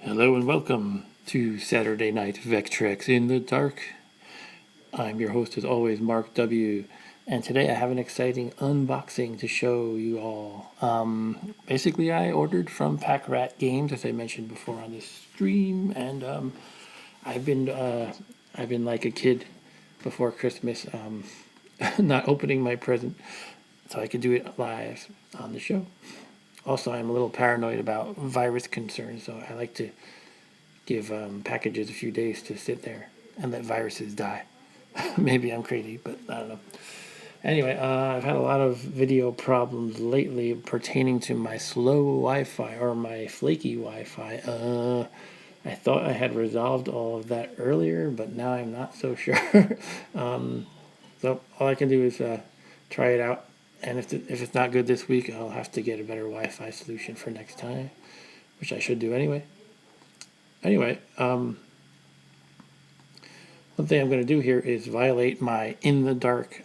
Hello and welcome to Saturday Night Vectrex in the Dark. I'm your host as always, Mark W. And today I have an exciting unboxing to show you all. Basically I ordered from Pack Rat Games, as I mentioned before on this stream, and I've been like a kid before Christmas, not opening my present so I could do it live on the show. Also, I'm a little paranoid about virus concerns, so I like to give packages a few days to sit there and let viruses die. Maybe I'm crazy, but I don't know. Anyway, I've had a lot of video problems lately pertaining to my slow Wi-Fi or my flaky Wi-Fi. I thought I had resolved all of that earlier, but now I'm not so sure. So all I can do is try it out. And if it's not good this week, I'll have to get a better Wi-Fi solution for next time, which I should do anyway. Anyway, one thing I'm going to do here is violate my in the dark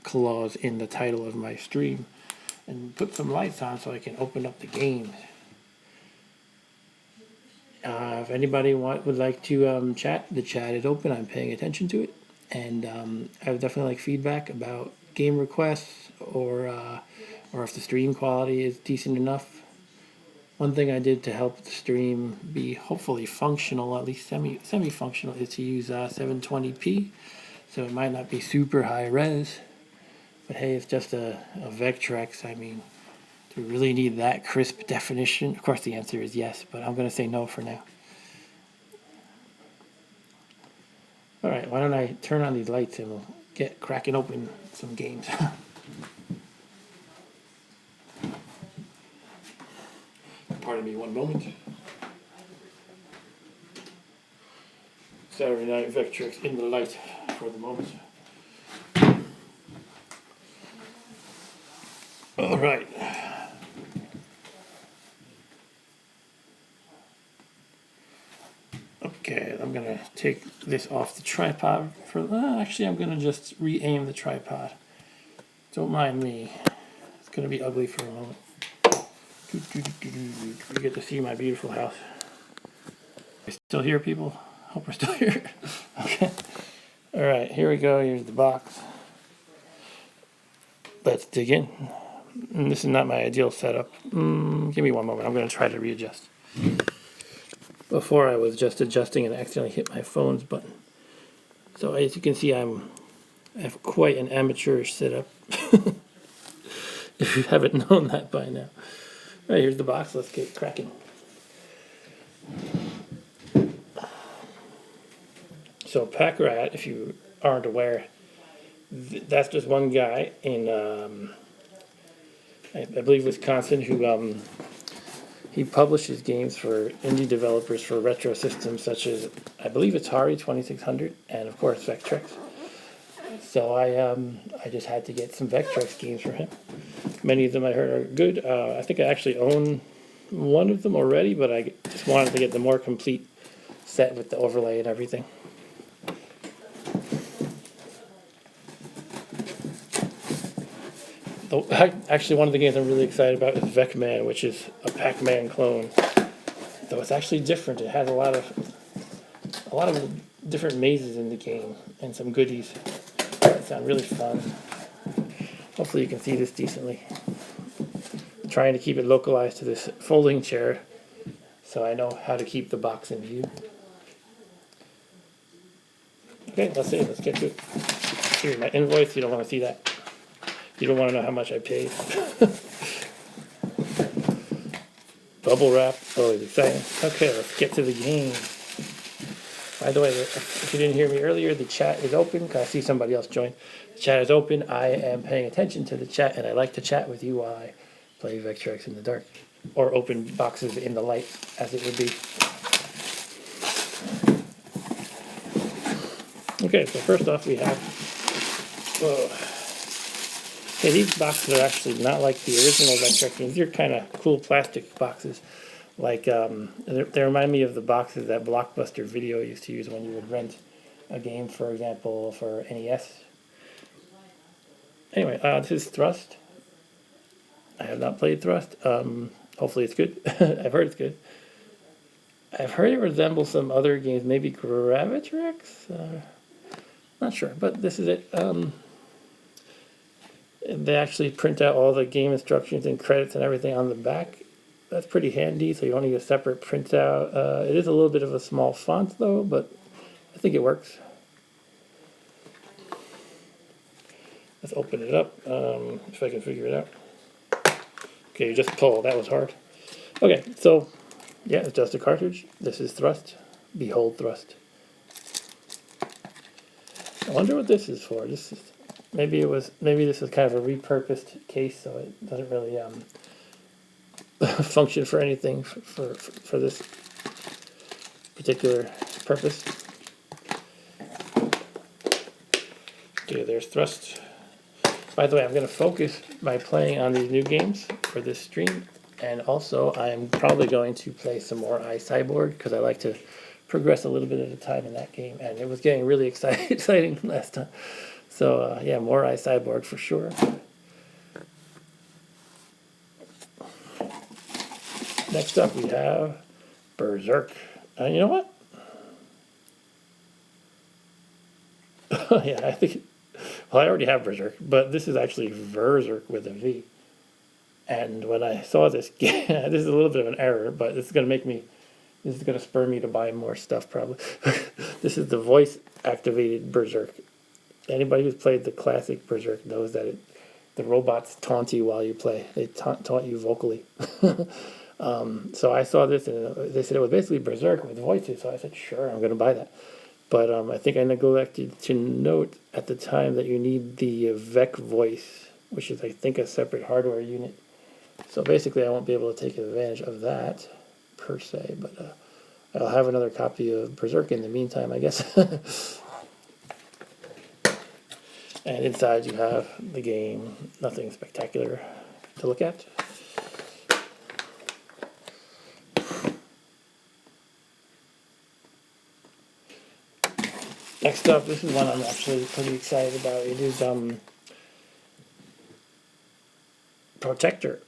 clause in the title of my stream and put some lights on so I can open up the games. If anybody would like to chat, the chat is open. I'm paying attention to it. And I would definitely like feedback about game requests or if the stream quality is decent enough. One thing I did to help the stream be hopefully functional, at least semi-functional, is to use 720p. So it might not be super high res, but hey, it's just a Vectrex. I mean, do we really need that crisp definition? Of course the answer is yes, but I'm going to say no for now. Alright, why don't I turn on these lights and we'll get cracking open some games. Pardon me one moment. Saturday Night Vectrex in the light for the moment. Alright. Okay, I'm gonna take this off the tripod for actually I'm gonna just re-aim the tripod. Don't mind me. It's gonna be ugly for a moment. You get to see my beautiful house. Are you still here, people? Hope we're still here. Okay. Alright, here we go. Here's the box. Let's dig in. And this is not my ideal setup. Give me one moment. I'm going to try to readjust. Before I was just adjusting and accidentally hit my phone's button. So as you can see, I have quite an amateurish setup. If you haven't known that by now. Alright, here's the box. Let's get cracking. So Pack Rat, if you aren't aware, that's just one guy in I believe Wisconsin who he publishes games for indie developers for retro systems such as I believe Atari 2600 and of course Vectrex. So I just had to get some Vectrex games for him. Many of them I heard are good. I think I actually own one of them already, but I just wanted to get the more complete set with the overlay and everything. Actually, one of the games I'm really excited about is Vecman, which is a Pac-Man clone. Though it's actually different. It has a lot of different mazes in the game and some goodies that sound really fun. Hopefully you can see this decently. I'm trying to keep it localized to this folding chair so I know how to keep the box in view. Okay, that's it. Let's get to it. Here's my invoice. You don't want to see that. You don't want to know how much I paid. Bubble wrap. Always exciting. Okay, let's get to the game. By the way, if you didn't hear me earlier, the chat is open. Because I see somebody else join. The chat is open. I am paying attention to the chat, and I like to chat with you while I play Vectrex in the dark. Or open boxes in the light, as it would be. Okay, so first off we have... Whoa. Okay, these boxes are actually not like the original Vectrex games. They're kind of cool plastic boxes. Like, they remind me of the boxes that Blockbuster Video used to use when you would rent a game, for example, for NES. Anyway, this is Thrust. I have not played Thrust. Hopefully it's good. I've heard it's good. I've heard it resembles some other games, maybe Gravitrex? Not sure, but this is it. They actually print out all the game instructions and credits and everything on the back. That's pretty handy, so you don't need a separate printout. It is a little bit of a small font though, but I think it works. Let's open it up, if I can figure it out. Okay, you just pull, that was hard. Okay, so, yeah, it's just a cartridge. This is thrust. Behold thrust. I wonder what this is for. This is, maybe this is kind of a repurposed case, so it doesn't really function for anything for this particular purpose. Okay, there's thrust. By the way, I'm going to focus by playing on these new games for this stream, and also I'm probably going to play some more iCyborg because I like to progress a little bit at a time in that game, and it was getting really exciting last time. So yeah, more iCyborg for sure. Next up we have Berserk. You know what? Yeah, I think. Well, I already have Berserk, but this is actually Berserk with a V. And when I saw this game, this is a little bit of an error, but this is going to spur me to buy more stuff probably. This is the voice-activated Berserk. Anybody who's played the classic Berserk knows that the robots taunt you while you play. They taunt you vocally. So I saw this, and they said it was basically Berserk with voices, so I said, sure, I'm going to buy that. But I think I neglected to note at the time that you need the Vec voice, which is, I think, a separate hardware unit. So basically, I won't be able to take advantage of that, per se. But I'll have another copy of Berserk in the meantime, I guess. And inside you have the game. Nothing spectacular to look at. Next up, this is one I'm actually pretty excited about. It is Protector.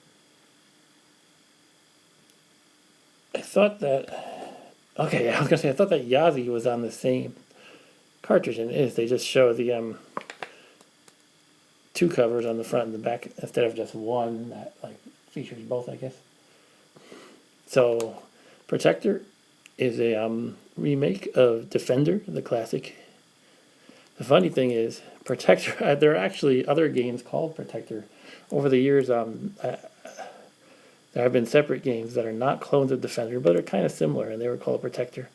I thought that, okay, yeah, I was gonna say I thought that Yazi was on the same cartridge, and it is. They just show the two covers on the front and the back instead of just one that like features both, I guess. So, Protector is a remake of Defender, the classic. The funny thing is, Protector, there are actually other games called Protector. Over the years, there have been separate games that are not clones of Defender, but are kind of similar, and they were called Protector.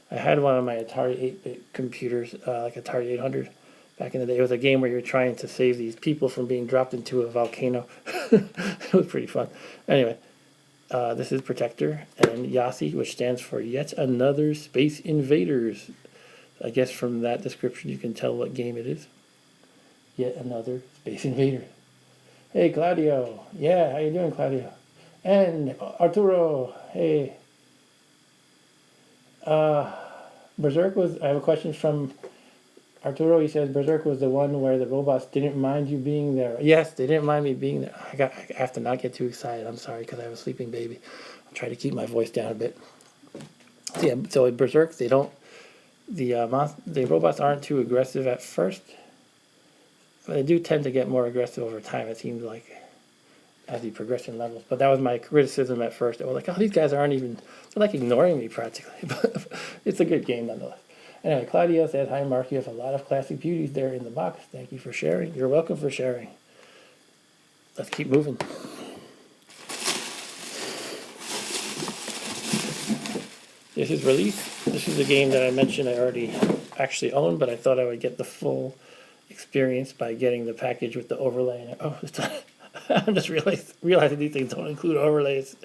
I had one on my Atari 8-bit computers, like Atari 800, back in the day. It was a game where you're trying to save these people from being dropped into a volcano. It was pretty fun. Anyway, this is Protector, and YASI, which stands for Yet Another Space Invaders. I guess from that description you can tell what game it is. Yet Another Space Invaders. Hey, Claudio. Yeah, how you doing, Claudio? And Arturo. Hey. Berserk was, I have a question from Arturo. He says Berserk was the one where the robots didn't mind you being there. Yes, they didn't mind me being there. I have to not get too excited. I'm sorry because I have a sleeping baby. I'll try to keep my voice down a bit. So yeah, so in Berserk, they don't, the robots aren't too aggressive at first. But they do tend to get more aggressive over time, it seems like, as you progress in levels. But that was my criticism at first. I was like, oh, these guys aren't even, they're like ignoring me practically. But it's a good game nonetheless. Anyway, Claudio says, hi, Mark, you have a lot of classic beauties there in the box. Thank you for sharing. You're welcome for sharing. Let's keep moving. This is Release. This is a game that I mentioned I already actually own, but I thought I would get the full experience by getting the package with the overlay. And oh, I'm just realizing these things don't include overlays.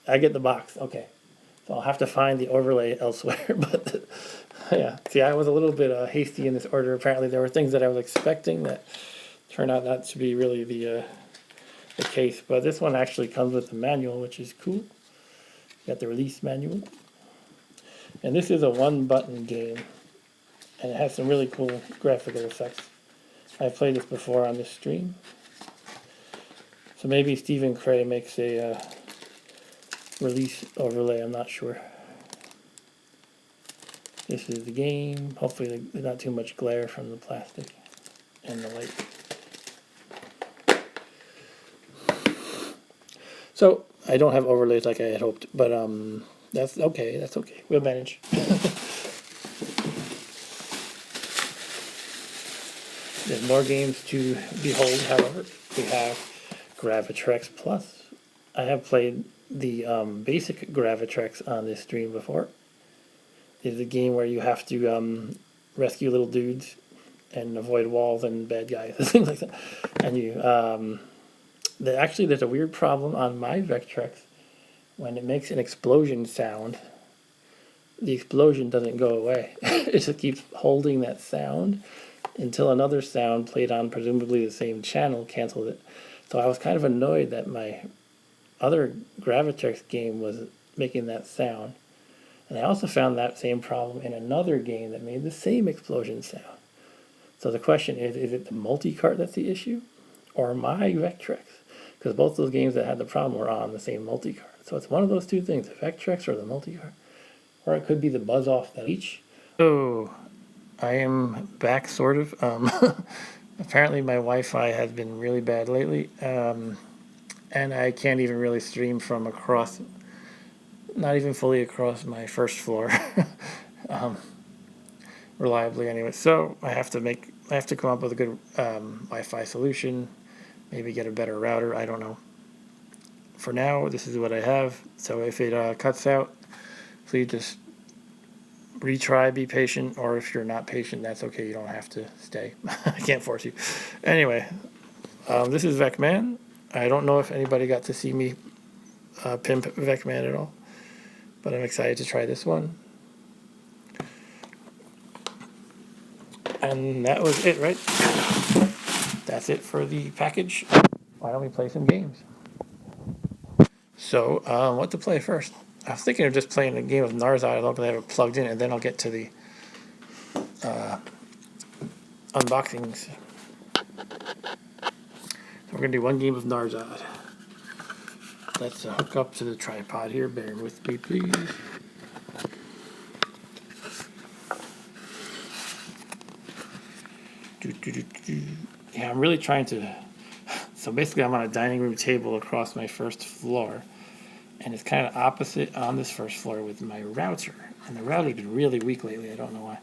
I get the box. Okay. So I'll have to find the overlay elsewhere. But yeah, see, I was a little bit hasty in this order. Apparently there were things that I was expecting that turned out not to be really the case. But this one actually comes with a manual, which is cool. You got the release manual. And this is a one-button game, and it has some really cool graphical effects. I've played this before on this stream. So maybe Stephen Cray makes a release overlay, I'm not sure. This is the game. Hopefully there's not too much glare from the plastic and the light. So I don't have overlays like I had hoped, but that's okay. That's okay. We'll manage. There's more games to behold. However, we have Vectrex Plus. I have played the basic Vectrex on this stream before. It's a game where you have to rescue little dudes and avoid walls and bad guys and things like that. And you actually there's a weird problem on my Vectrex. When it makes an explosion sound, the explosion doesn't go away. It just keeps holding that sound until another sound played on presumably the same channel cancels it. So I was kind of annoyed that my other Vectrex game was making that sound. And I also found that same problem in another game that made the same explosion sound. So the question is it the multi-cart that's the issue? Or my Vectrex? Because both those games that had the problem were on the same multi-cart. So it's one of those two things, the Vectrex or the multi-cart. Or it could be the buzz-off that each. So I am back, sort of. Apparently my Wi-Fi has been really bad lately. And I can't even really stream from across, not even fully across my first floor. Reliably anyway. So I have to come up with a good Wi-Fi solution. Maybe get a better router. I don't know. For now, this is what I have. So if it cuts out, please just retry, be patient, or if you're not patient, that's okay. You don't have to stay. I can't force you. Anyway, this is Vecman. I don't know if anybody got to see me pimp Vecman at all, but I'm excited to try this one. And that was it, right? That's it for the package. Why don't we play some games? So, what to play first? I was thinking of just playing a game of Narzad. I don't have it plugged in, and then I'll get to the unboxings. So we're going to do one game of Narzad. Let's hook up to the tripod here. Bear with me, please. Yeah, I'm really trying to... So basically I'm on a dining room table across my first floor. And it's kind of opposite on this first floor with my router. And the router's been really weak lately. I don't know why.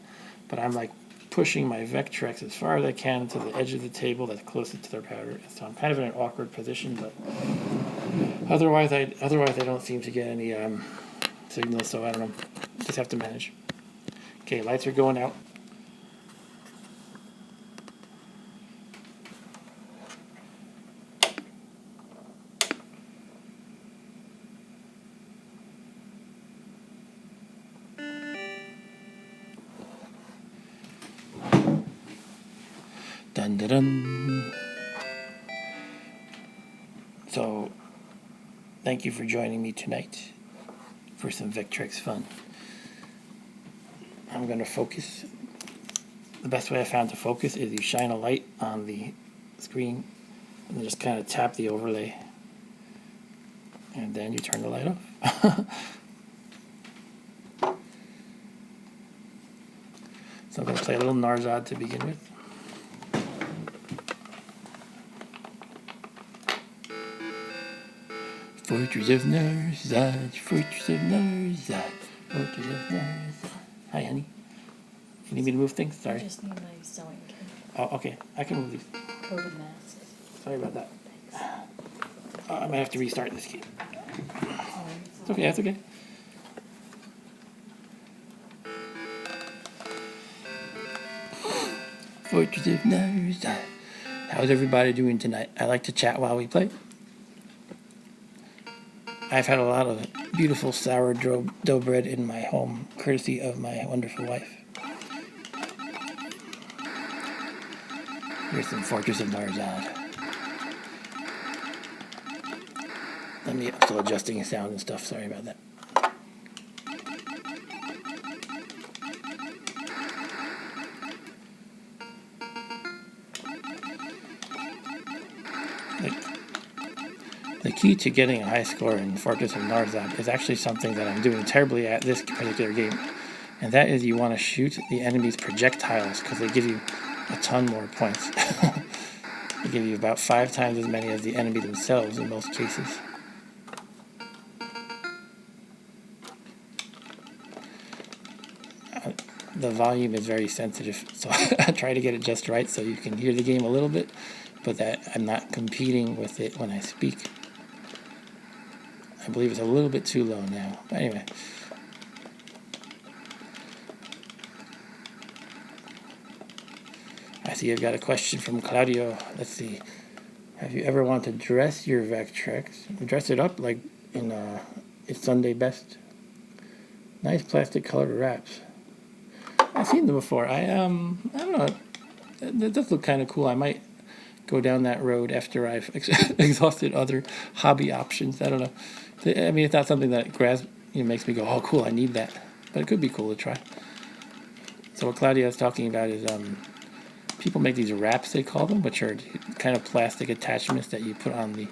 But I'm like pushing my Vectrex as far as I can to the edge of the table that's closest to the router. So I'm kind of in an awkward position. But otherwise I don't seem to get any signal. So I don't know. Just have to manage. Okay, lights are going out. Dun, dun, dun. So, thank you for joining me tonight for some Vectrex fun. I'm going to focus. The best way I found to focus is you shine a light on the screen and just kind of tap the overlay. And then you turn the light off. So I'm going to play a little Narzad to begin with. Fortress of Narzad, Fortress of Narzad, Fortress of Narzad. Hi, honey. You need me to move things? Sorry. I just need my sewing kit. Oh, okay. I can move these. COVID mask. Sorry about that. I might have to restart this key. It's okay, that's okay. Fortress of Narzad. How's everybody doing tonight? I like to chat while we play. I've had a lot of beautiful sourdough bread in my home, courtesy of my wonderful wife. Here's some Fortress of Narzad. I'm still adjusting sound and stuff, sorry about that. The key to getting a high score in Fortress of Narzad is actually something that I'm doing terribly at this particular game. And that is you want to shoot the enemy's projectiles because they give you a ton more points. They give you about 5 times as many as the enemy themselves in most cases. The volume is very sensitive, so I try to get it just right so you can hear the game a little bit, but that I'm not competing with it when I speak. I believe it's a little bit too low now. But anyway. I see I've got a question from Claudio. Let's see. Have you ever wanted to dress your Vectrex? Dress it up like in it's Sunday Best. Nice plastic colored wraps. I've seen them before. I don't know. It does look kind of cool. I might go down that road after I've exhausted other hobby options. I don't know. I mean, it's not something that makes me go, oh, cool, I need that. But it could be cool to try. So what Claudia is talking about is people make these wraps, they call them, which are kind of plastic attachments that you put on the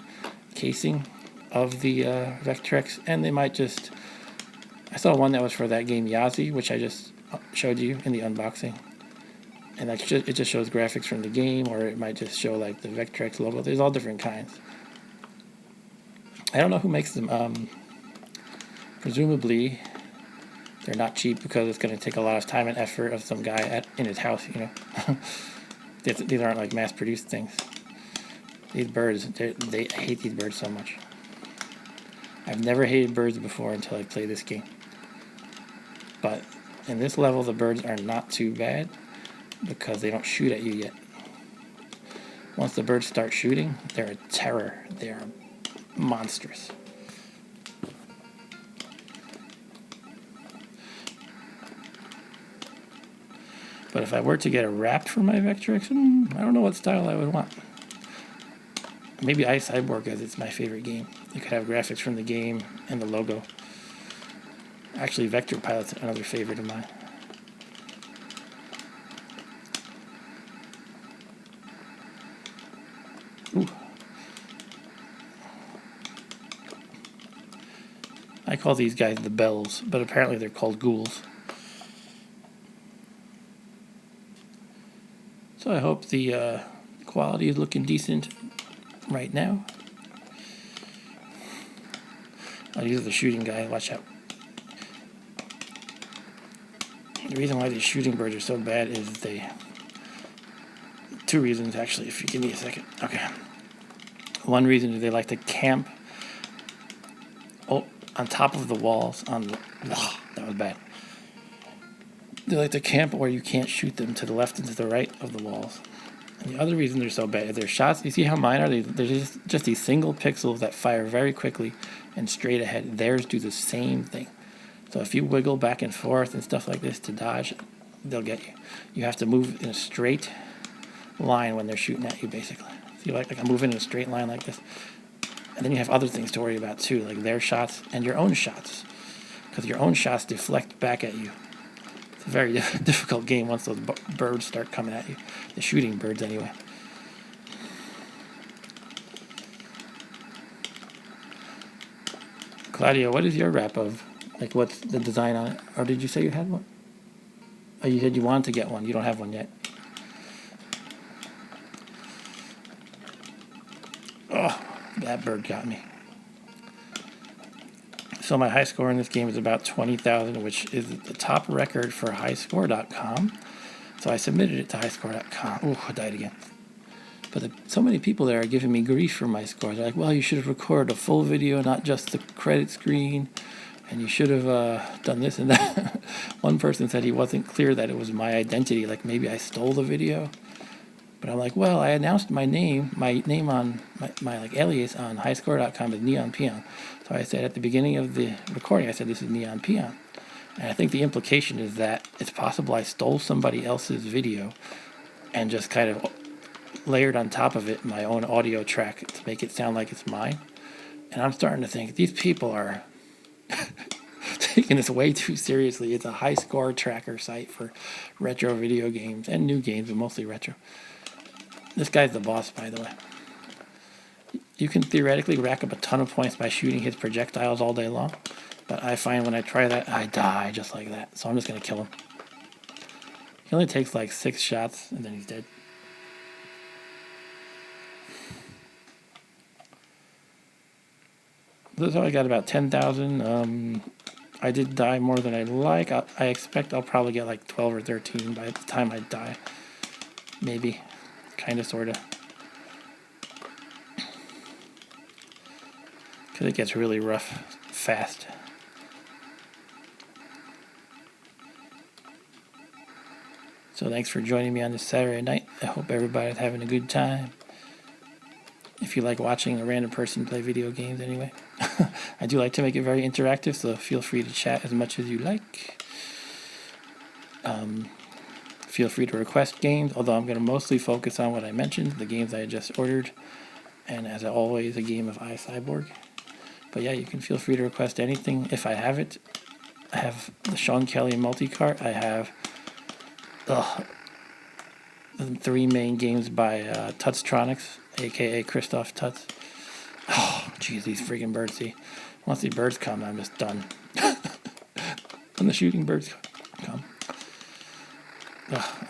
casing of the Vectrex. And they might just... I saw one that was for that game Yazi, which I just showed you in the unboxing. And it just shows graphics from the game, or it might just show like the Vectrex logo. There's all different kinds. I don't know who makes them. Presumably, they're not cheap because it's going to take a lot of time and effort of some guy in his house, you know. These aren't like mass-produced things. These birds, I hate these birds so much. I've never hated birds before until I played this game. But in this level, the birds are not too bad because they don't shoot at you yet. Once the birds start shooting, they're a terror. They're monstrous. But if I were to get a wrap for my Vectrex, I don't know what style I would want. Maybe iCyborg, as it's my favorite game. You could have graphics from the game and the logo. Actually, Vector Pilot's another favorite of mine. Ooh. I call these guys the bells, but apparently they're called ghouls. So I hope the quality is looking decent right now. I'll use the shooting guy, watch out. The reason why these shooting birds are so bad is two reasons actually, if you give me a second. Okay. One reason is they like to camp on top of the walls that was bad. They like to camp where you can't shoot them to the left and to the right of the walls. And the other reason they're so bad is their shots. You see how mine are? They're just these single pixels that fire very quickly and straight ahead. Theirs do the same thing. So if you wiggle back and forth and stuff like this to dodge, they'll get you. You have to move in a straight line when they're shooting at you, basically. See, like I'm moving in a straight line like this. And then you have other things to worry about too, like their shots and your own shots, because your own shots deflect back at you. It's a very difficult game once those birds start coming at you. The shooting birds, anyway. Claudia, what is your wrap of? Like, what's the design on it? Or did you say you had one? Oh, you said you wanted to get one. You don't have one yet. Oh, that bird got me. So my high score in this game is about 20,000, which is the top record for highscore.com. So I submitted it to highscore.com. Oh, I died again. But so many people there are giving me grief for my scores. They're like, well, you should have recorded a full video, not just the credit screen. And you should have done this and that. One person said he wasn't clear that it was my identity. Like maybe I stole the video. But I'm like, well, I announced my name on my like alias on highscore.com is Neon Peon. So I said at the beginning of the recording, I said this is Neon Peon. And I think the implication is that it's possible I stole somebody else's video and just kind of layered on top of it my own audio track to make it sound like it's mine. And I'm starting to think these people are taking this way too seriously. It's a high score tracker site for retro video games and new games, but mostly retro. This guy's the boss, by the way. You can theoretically rack up a ton of points by shooting his projectiles all day long. But I find when I try that, I die just like that. So I'm just going to kill him. He only takes like 6 shots, and then he's dead. So I got about 10,000. I did die more than I like. I expect I'll probably get like 12 or 13 by the time I die. Maybe. Kind of, sort of. Because it gets really rough fast. So thanks for joining me on this Saturday night. I hope everybody's having a good time. If you like watching a random person play video games anyway. I do like to make it very interactive, so feel free to chat as much as you like. Feel free to request games, although I'm going to mostly focus on what I mentioned, the games I just ordered, and as always, a game of iCyborg. But yeah, you can feel free to request anything if I have it. I have the Sean Kelly multi-cart. I have the 3 main games by Tutstronics, aka Christoph Tutz. Oh, jeez, these freaking birds. See, once the birds come, I'm just done. When the shooting birds come.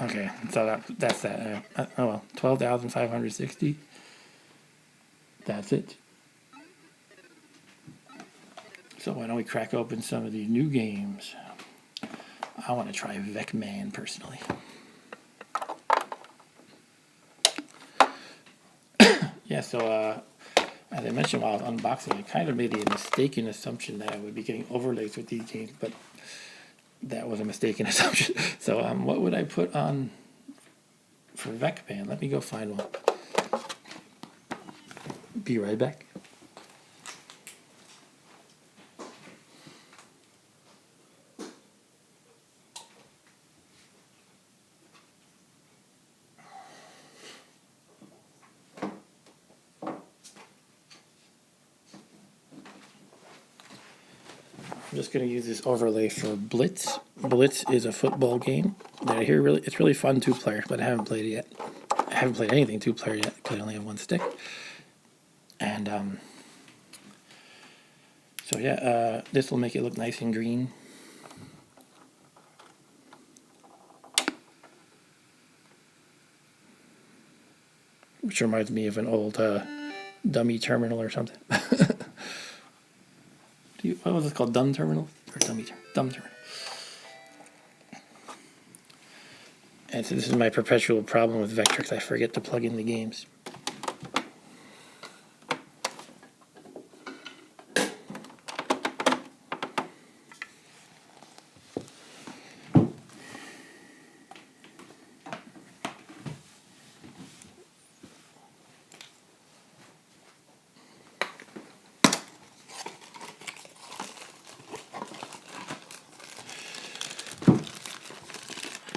Okay, so that's that. Oh well, 12,560. That's it. So why don't we crack open some of these new games? I want to try Vecman personally. Yeah, so as I mentioned while I was unboxing, I kind of made a mistaken assumption that I would be getting overlays with these games, but that was a mistaken assumption. So what would I put on for Vecman? Let me go find one. Be right back. I'm just going to use this overlay for Blitz. Blitz is a football game that I hear it's really fun 2-player, but I haven't played it yet. I haven't played anything 2-player yet because I only have 1 stick. And so yeah, this will make it look nice and green. Which reminds me of an old dummy terminal or something. What was it called? Dumb terminal? Or dumb terminal. And so this is my perpetual problem with Vectrex. I forget to plug in the games.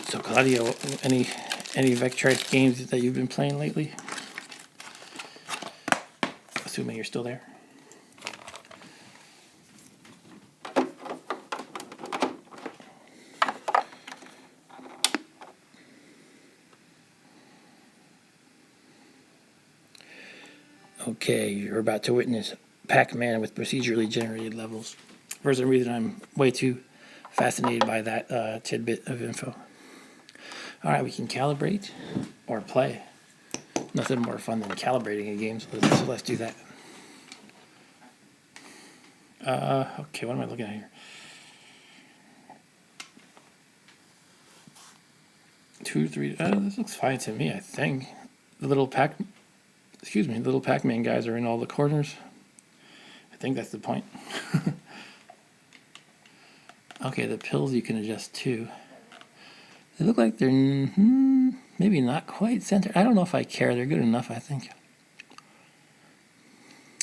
So Claudio, any Vectrex games that you've been playing lately? Assuming you're still there. Okay, you're about to witness Pac-Man with procedurally generated levels. For some reason, I'm way too fascinated by that tidbit of info. All right, we can calibrate or play. Nothing more fun than calibrating a game, so let's do that. Okay, what am I looking at here? 2, 3. This looks fine to me, I think. The little Pac-Man guys are in all the corners. I think that's the point. Okay, the pills you can adjust too. They look like they're maybe not quite centered. I don't know if I care. They're good enough, I think.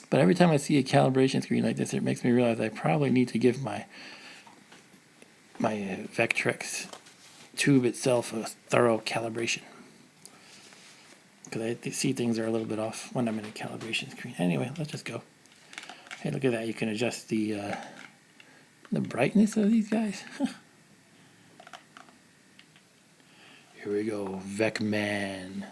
But every time I see a calibration screen like this, it makes me realize I probably need to give my Vectrex tube itself a thorough calibration. Because I see things are a little bit off when I'm in a calibration screen. Anyway, let's just go. Hey, look at that. You can adjust the brightness of these guys. Here we go, Vecman.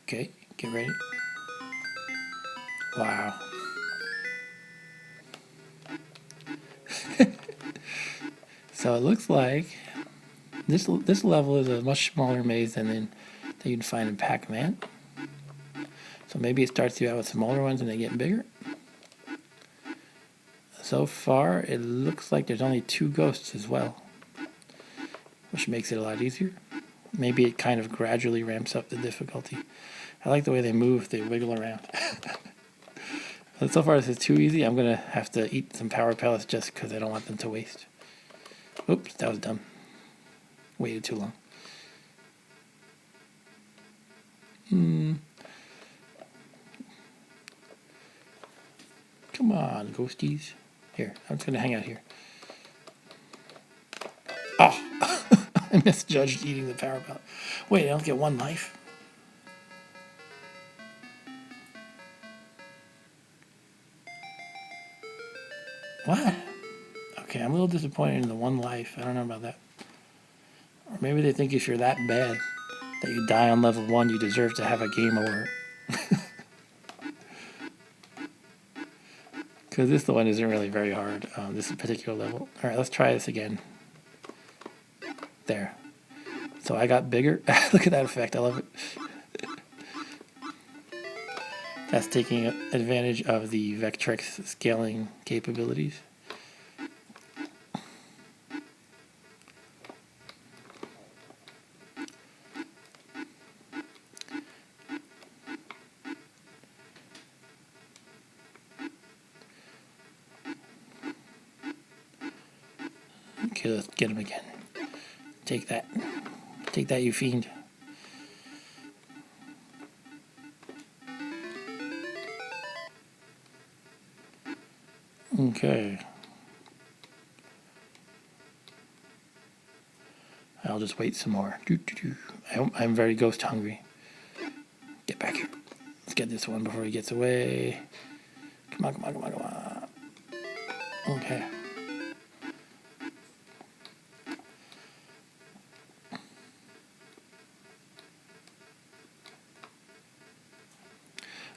Okay, get ready. Wow. So it looks like this level is a much smaller maze than you'd find in Pac-Man. So maybe it starts you out with smaller ones and they get bigger. So far, it looks like there's only 2 ghosts as well, which makes it a lot easier. Maybe it kind of gradually ramps up the difficulty. I like the way they move, they wiggle around. But so far this is too easy. I'm going to have to eat some power pellets just because I don't want them to waste. Oops, that was dumb. Waited too long. Come on, ghosties. Here, I'm just going to hang out here. Oh, I misjudged eating the power pellet. Wait, I don't get 1 life? What? Okay, I'm a little disappointed in the 1 life. I don't know about that. Or maybe they think if you're that bad that you die on level 1, you deserve to have a game over. Because this one isn't really very hard, this particular level. Alright, let's try this again. There. So I got bigger. Look at that effect, I love it. That's taking advantage of the Vectrex scaling capabilities. Okay, let's get him again. Take that. Take that, you fiend. Okay. I'll just wait some more. I'm very ghost hungry. Get back here. Let's get this one before he gets away. Come on, come on, come on, come on. Okay.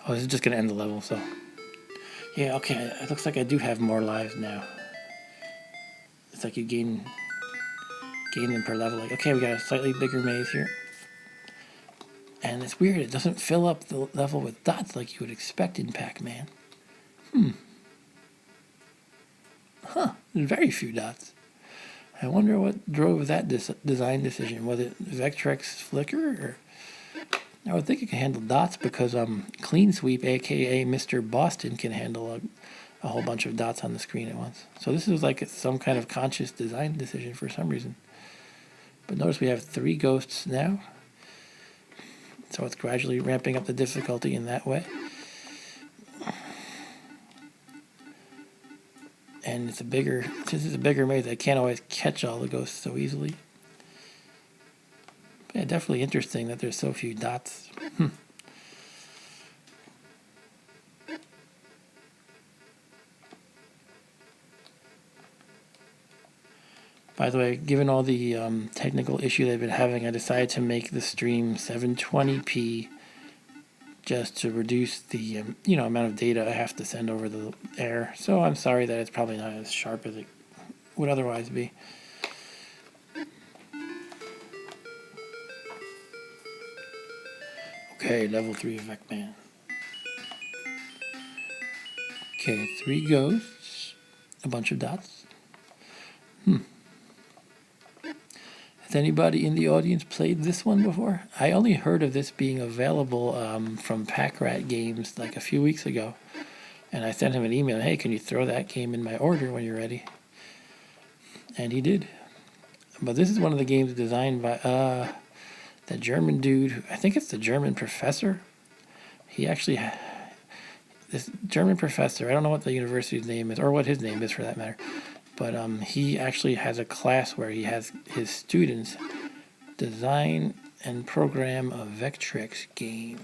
Oh, this is just going to end the level, so. Yeah, okay, it looks like I do have more lives now. It's like you gain them per level. Like, okay, we got a slightly bigger maze here. And it's weird, it doesn't fill up the level with dots like you would expect in Pac-Man. Huh, very few dots. I wonder what drove that design decision. Was it Vectrex flicker? Or I would think it can handle dots because Clean Sweep, aka Mr. Boston, can handle a whole bunch of dots on the screen at once. So this is like some kind of conscious design decision for some reason. But notice we have 3 ghosts now. So it's gradually ramping up the difficulty in that way. And since it's a bigger maze, I can't always catch all the ghosts so easily. But yeah, definitely interesting that there's so few dots. By the way, given all the technical issue they've been having, I decided to make the stream 720p just to reduce the amount of data I have to send over the air. So I'm sorry that it's probably not as sharp as it would otherwise be. Okay, level 3 of Vecman. Okay, 3 ghosts, a bunch of dots. Has anybody in the audience played this one before? I only heard of this being available from Pack Rat Games like a few weeks ago. And I sent him an email, hey, can you throw that game in my order when you're ready? And he did. But this is one of the games designed by the German dude, I think it's the German professor. He actually, this German professor, I don't know what the university's name is, or what his name is for that matter. But he actually has a class where he has his students design and program a Vectrex game.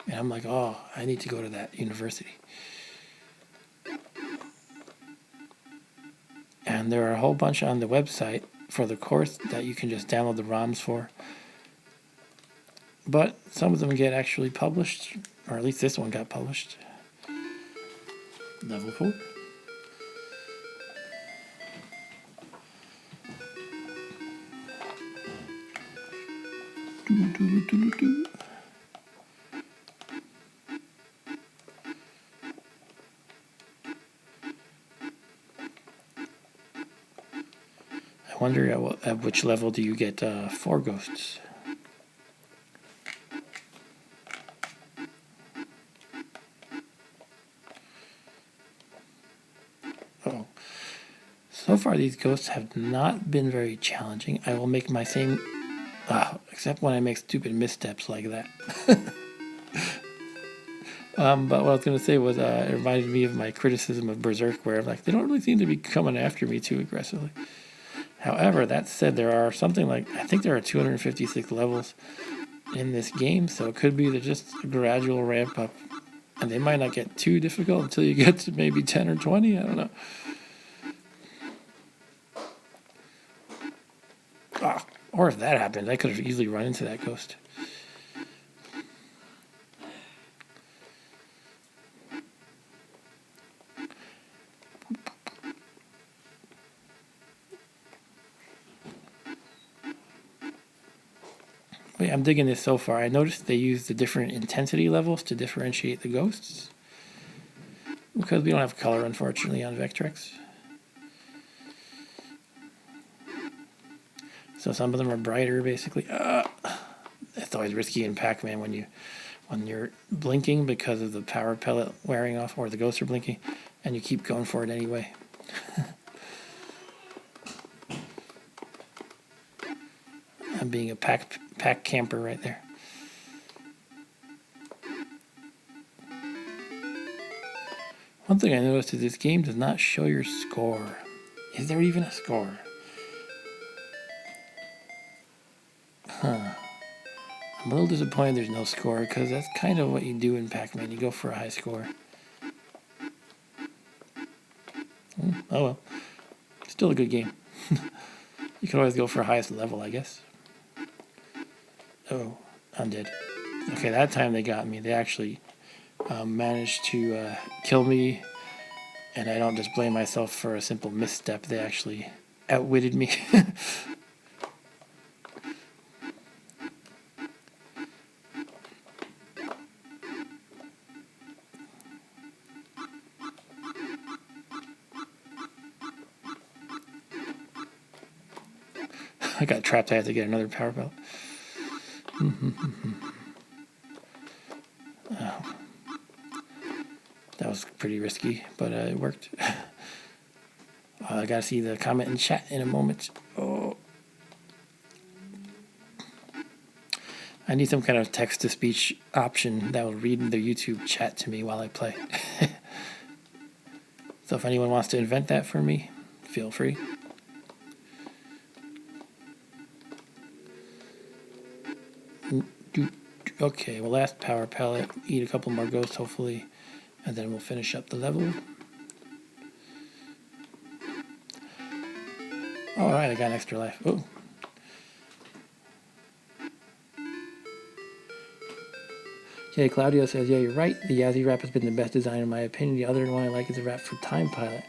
And I'm like, oh, I need to go to that university. And there are a whole bunch on the website for the course that you can just download the ROMs for. but some of them get actually published, or at least this one got published. Level 4. I wonder at which level do you get 4 ghosts? Oh. So far, these ghosts have not been very challenging. I will make my same... except when I make stupid missteps like that. But what I was going to say was it reminded me of my criticism of Berserk, where like they don't really seem to be coming after me too aggressively. However, that said, there are something like, I think there are 256 levels in this game, so it could be just a gradual ramp up. And they might not get too difficult until you get to maybe 10 or 20, I don't know. Or if that happened, I could have easily run into that ghost. Wait, I'm digging this so far. I noticed they use the different intensity levels to differentiate the ghosts. Because we don't have color, unfortunately, on Vectrex. So some of them are brighter, basically. It's always risky in Pac-Man when you're blinking because of the power pellet wearing off, or the ghosts are blinking, and you keep going for it anyway. I'm being a pack camper right there. One thing I noticed is this game does not show your score. Is there even a score? I'm a little disappointed there's no score, because that's kind of what you do in Pac-Man. You go for a high score. Oh well. Still a good game. You can always go for highest level, I guess. Oh, I'm dead. Okay, that time they got me. They actually managed to kill me, and I don't just blame myself for a simple misstep. They actually outwitted me. I got trapped. I had to get another power belt. That was pretty risky, but it worked. I gotta see the comment in chat in a moment. Oh, I need some kind of text-to-speech option that will read the YouTube chat to me while I play. So if anyone wants to invent that for me, feel free. Okay, well, last power pellet. Eat a couple more ghosts, hopefully, and then we'll finish up the level. All right, I got an extra life. Oh. Okay, Claudio says, yeah, you're right. The Yazzie wrap has been the best design in my opinion. The other one I like is the wrap for Time Pilot.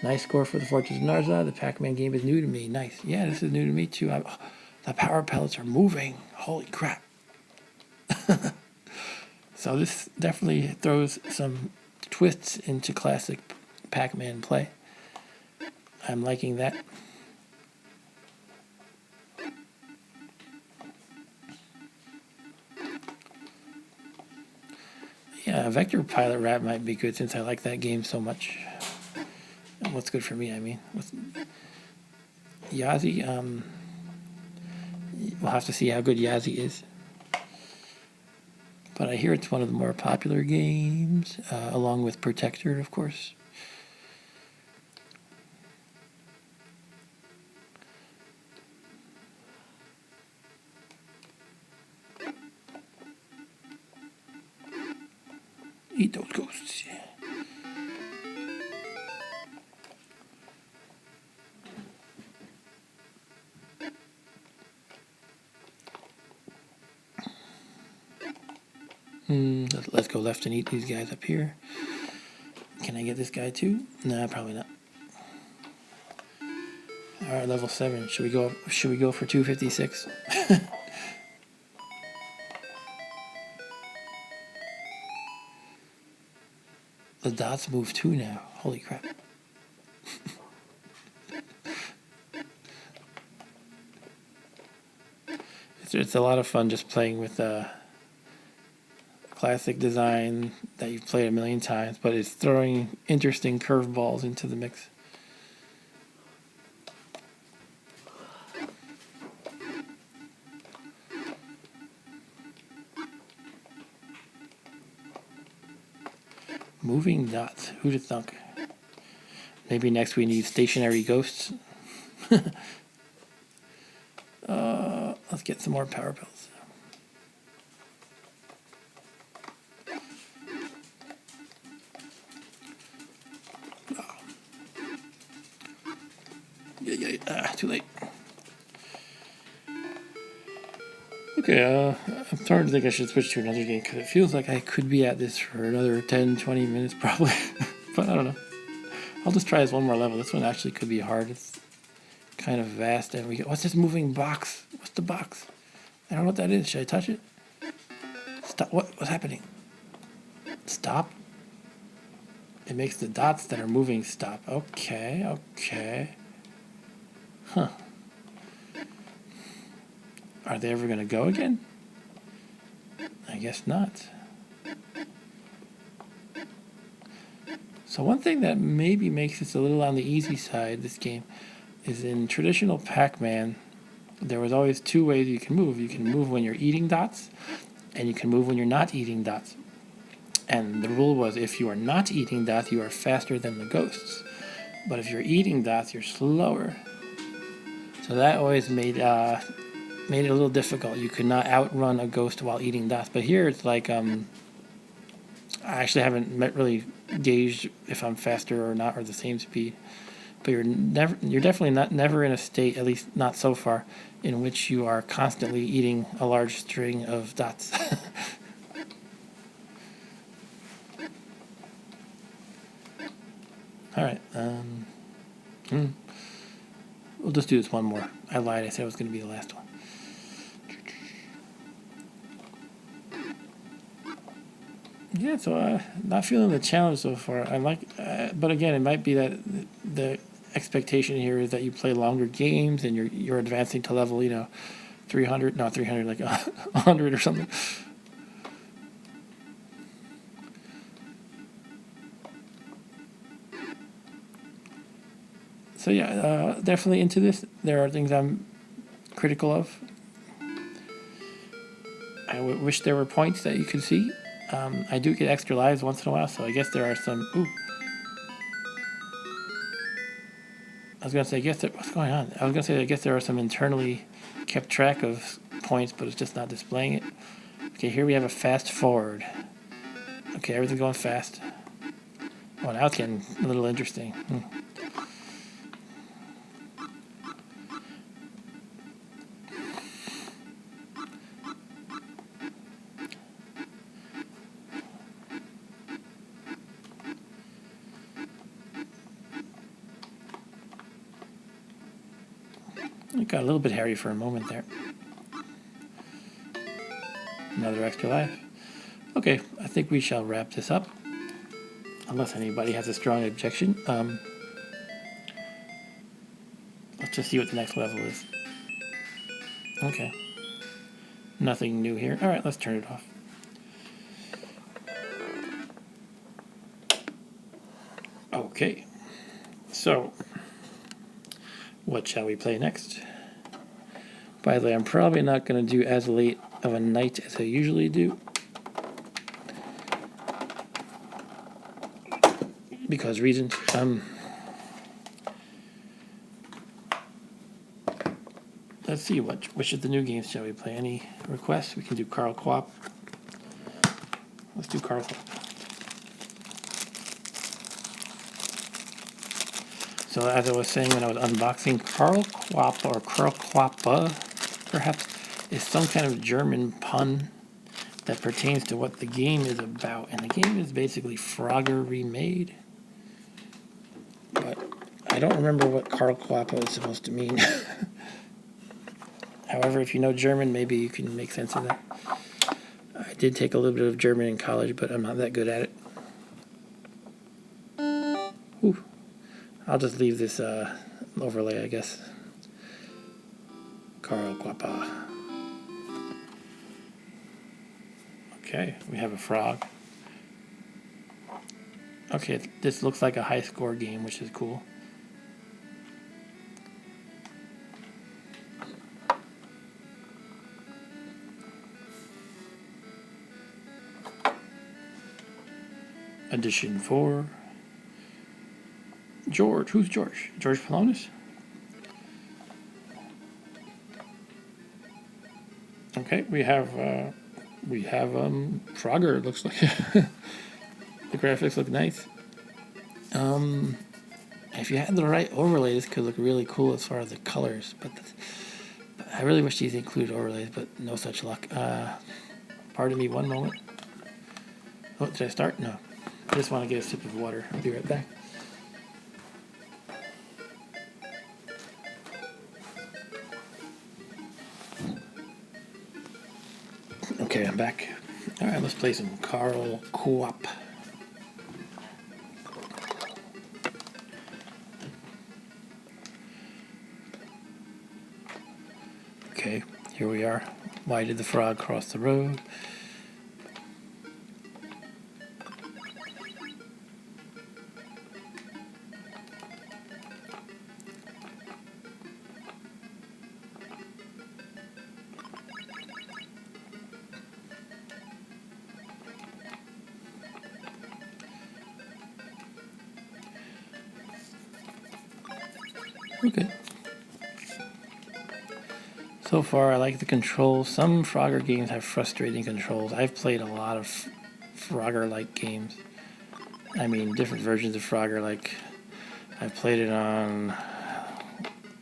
Nice score for the Fortress of Narza. The Pac-Man game is new to me. Nice. Yeah, this is new to me too. The power pellets are moving. Holy crap. So this definitely throws some twists into classic Pac-Man play. I'm liking that. Yeah, Vector Pilot Wrap might be good since I like that game so much. What's good for me, I mean. Yazzie, we'll have to see how good Yazzie is. But I hear it's one of the more popular games, along with Protector, of course. Eat those ghosts. Yeah. Let's go left and eat these guys up here. Can I get this guy too? Nah, probably not. All right, level 7. Should we go? Should we go for 256? The dots move too now. Holy crap! It's a lot of fun just playing with classic design that you've played a million times, but it's throwing interesting curveballs into the mix. Moving dots. Who'd have thunk? Maybe next we need stationary ghosts. Let's get some more power pills. Too late. Okay, I'm starting to think I should switch to another game because it feels like I could be at this for another 10, 20 minutes probably. But I don't know. I'll just try this one more level. This one actually could be hard. It's kind of vast. And we get, what's this moving box? What's the box? I don't know what that is. Should I touch it? Stop. What's happening? Stop. It makes the dots that are moving stop. Okay. Huh. Are they ever going to go again? I guess not. So one thing that maybe makes this a little on the easy side, this game, is in traditional Pac-Man, there was always two ways you can move. You can move when you're eating dots, and you can move when you're not eating dots. And the rule was if you are not eating dots, you are faster than the ghosts. But if you're eating dots, you're slower. So that always made it a little difficult. You could not outrun a ghost while eating dots. But here it's like I actually haven't really gauged if I'm faster or not, or the same speed. But you're definitely never in a state, at least not so far, in which you are constantly eating a large string of dots. All right. We'll just do this one more. I lied. I said it was going to be the last one. Yeah, so not feeling the challenge so far. I like, but again, it might be that the expectation here is that you play longer games and you're advancing to level 300, not 300, like 100 or something. So yeah, definitely into this. There are things I'm critical of. I wish there were points that you could see. I do get extra lives once in a while, so I guess there are some... Ooh. I was going to say, what's going on? I was going to say, I guess there are some internally kept track of points, but it's just not displaying it. Okay, here we have a fast forward. Okay, everything's going fast. Oh, now it's getting a little interesting. It got a little bit hairy for a moment there. Another extra life. Okay, I think we shall wrap this up. Unless anybody has a strong objection. Let's just see what the next level is. Okay. Nothing new here. Alright, let's turn it off. Okay. So, what shall we play next? By the way, I'm probably not going to do as late of a night as I usually do. Because reasons. Let's see, which of the new games shall we play? Any requests? We can do Carl Quap. Let's do Carl Quap. So as I was saying when I was unboxing, Carl Quap, or Carl Quappa, perhaps, is some kind of German pun that pertains to what the game is about. And the game is basically Frogger remade. But I don't remember what Karl Quappa is supposed to mean. However, if you know German, maybe you can make sense of that. I did take a little bit of German in college, but I'm not that good at it. Ooh. I'll just leave this overlay, I guess. Karl Quappa. Okay, we have a frog. Okay, this looks like a high score game, which is cool. Edition 4. George. Who's George? George Polonis? Okay, we have Frogger, it looks like. The graphics look nice. If you had the right overlay, this could look really cool as far as the colors, but I really wish these included overlays, but no such luck. Pardon me one moment. Oh, did I start? No. I just want to get a sip of water. I'll be right back. Okay, I'm back. Alright, let's play some Karl Quappa. Okay, here we are. Why did the frog cross the road? Okay. So far, I like the controls. Some Frogger games have frustrating controls. I've played a lot of Frogger-like games. I mean, different versions of Frogger. Like, I've played it on...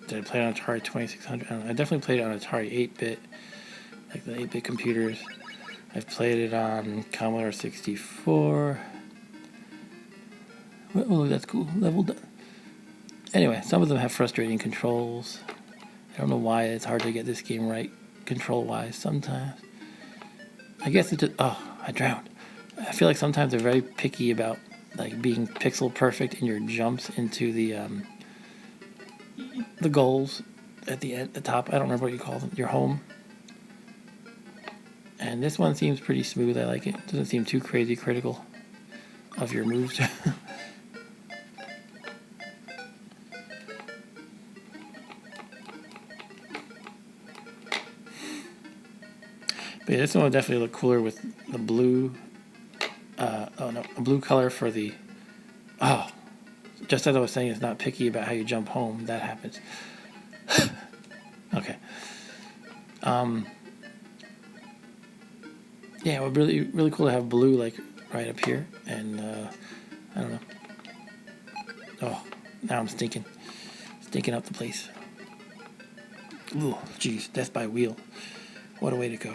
Did I play it on Atari 2600? I don't know. I definitely played it on Atari 8-bit, like the 8-bit computers. I've played it on Commodore 64. Oh, that's cool. Level done. Anyway, some of them have frustrating controls. I don't know why it's hard to get this game right, control-wise, sometimes. I guess it just... Oh, I drowned. I feel like sometimes they're very picky about, like, being pixel perfect in your jumps into the goals at the end, the top. I don't remember what you call them. Your home. And this one seems pretty smooth. I like it. Doesn't seem too crazy critical of your moves. But yeah, this one would definitely look cooler with the blue. A blue color for the. Oh, just as I was saying, it's not picky about how you jump home. That happens. Okay. Yeah, it would be really cool to have blue like right up here, and I don't know. Oh, now I'm stinking up the place. Ooh, jeez, death by wheel. What a way to go.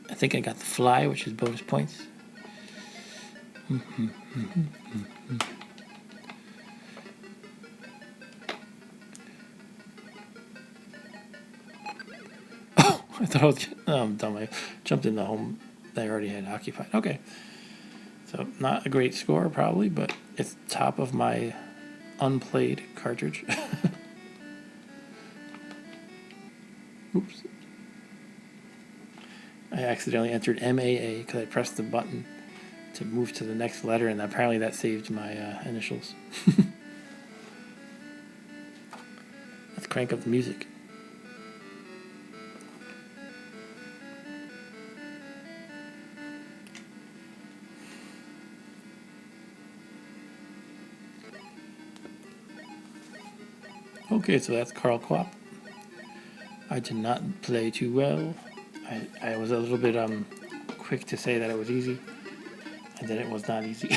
I think I got the fly, which is bonus points. Oh, I thought I was... Oh, I'm dumb. I jumped in the home that I already had occupied. Okay. So, not a great score, probably, but it's top of my unplayed cartridge. Oops. I accidentally entered MAA because I pressed the button to move to the next letter, and apparently that saved my initials. Let's crank up the music. Okay, so that's Karl Quappa. I did not play too well. I was a little bit quick to say that it was easy, and then it was not easy.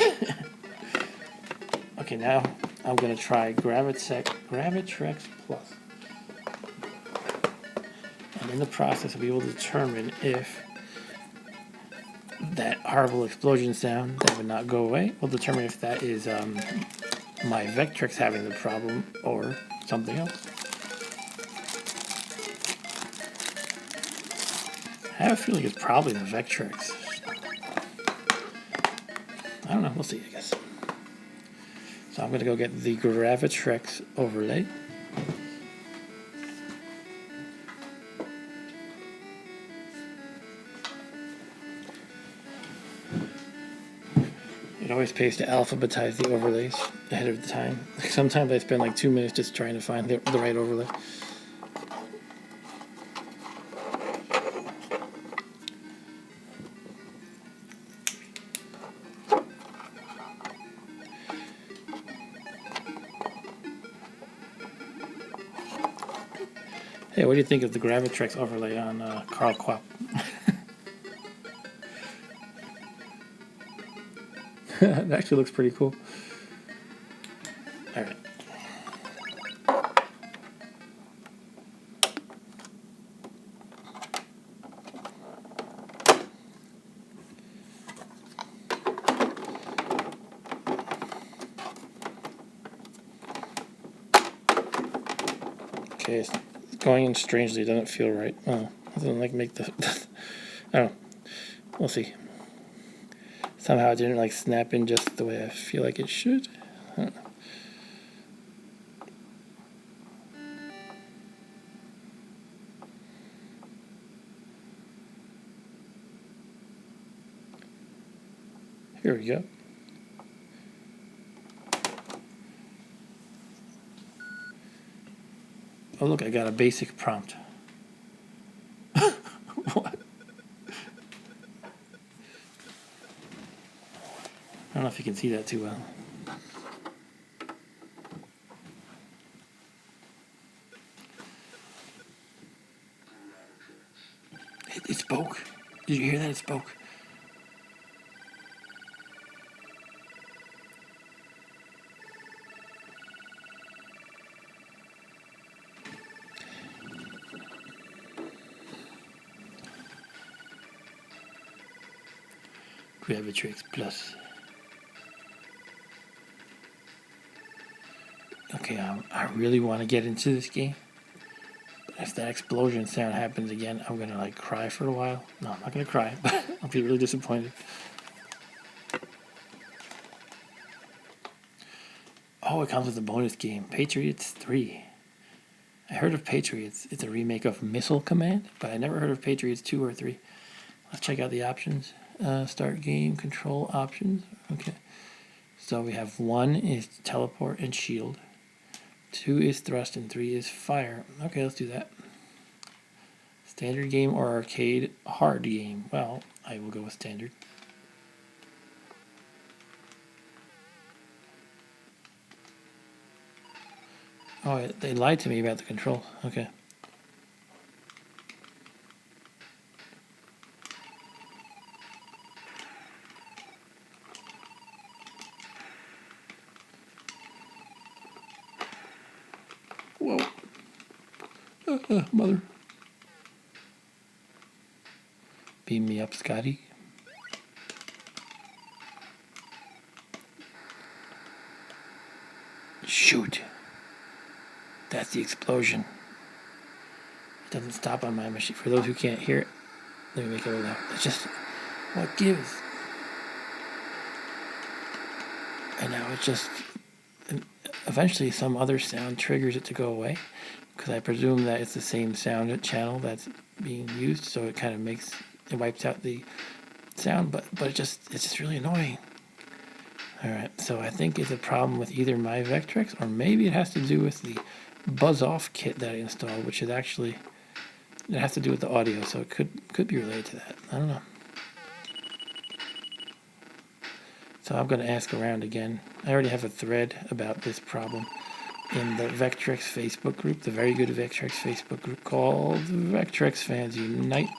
Okay, now I'm going to try Gravitrex Plus. And in the process, I'll be able to determine if that horrible explosion sound that would not go away, we'll determine if that is my Vectrex having the problem or something else. I have a feeling it's probably the Vectrex. I don't know, we'll see, I guess. So I'm going to go get the Gravitrex overlay. It always pays to alphabetize the overlays ahead of the time. Sometimes I spend like 2 minutes just trying to find the right overlay. Hey, what do you think of the Gravitrex overlay on Carl Quap? It actually looks pretty cool. All right. Okay, it's going in strangely. It doesn't feel right. Oh, it doesn't like make the. I don't know. We'll see. Somehow it didn't like snap in just the way I feel like it should. I don't know. Here we go. Oh look, I got a basic prompt. What? I don't know if you can see that too well. It spoke. Did you hear that? It spoke. Gravitrex Plus. Okay, I really want to get into this game. But if that explosion sound happens again, I'm gonna like cry for a while. No, I'm not gonna cry, but I'll be really disappointed. Oh, it comes with a bonus game, Patriots 3. I heard of Patriots. It's a remake of Missile Command, but I never heard of Patriots 2 or 3. Let's check out the options. Start game, control options. Okay. So we have 1 is teleport and shield. 2 is thrust and 3 is fire. Okay, let's do that. Standard game or arcade hard game? Well, I will go with standard. Oh, they lied to me about the control. Okay. Whoa. Mother. Beam me up, Scotty. Shoot. That's the explosion. It doesn't stop on my machine. For those who can't hear it, let me make it a little loud. It's just what gives. And now it's just eventually some other sound triggers it to go away, because I presume that it's the same sound channel that's being used, so it kind of wipes out the sound, but it's just really annoying. Alright, so I think it's a problem with either my Vectrex, or maybe it has to do with the buzz-off kit that I installed, which is actually, it has to do with the audio, so it could be related to that. I don't know. So I'm going to ask around again. I already have a thread about this problem in the Vectrex Facebook group, the very good Vectrex Facebook group called Vectrex Fans Unite.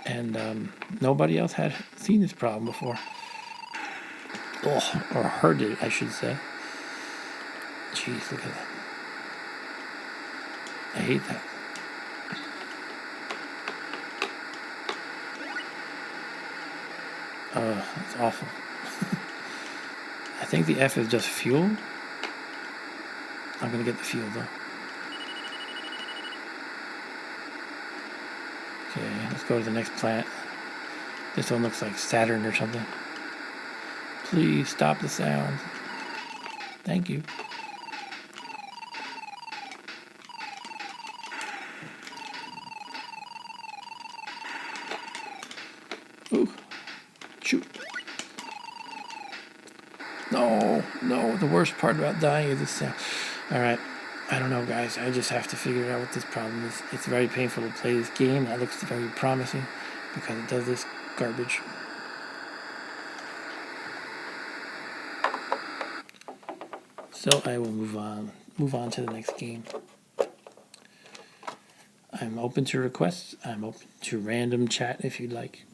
And nobody else had seen this problem before. Oh, or heard it, I should say. Jeez, look at that. I hate that. Oh, that's awful. I think the F is just fuel. I'm gonna get the fuel though. Okay, let's go to the next planet. This one looks like Saturn or something. Please stop the sound. Thank you. Ooh, shoot. No, the worst part about dying is the sound. Alright, I don't know, guys. I just have to figure out what this problem is. It's very painful to play this game. That looks very promising because it does this garbage. So I will move on to the next game. I'm open to requests. I'm open to random chat if you'd like.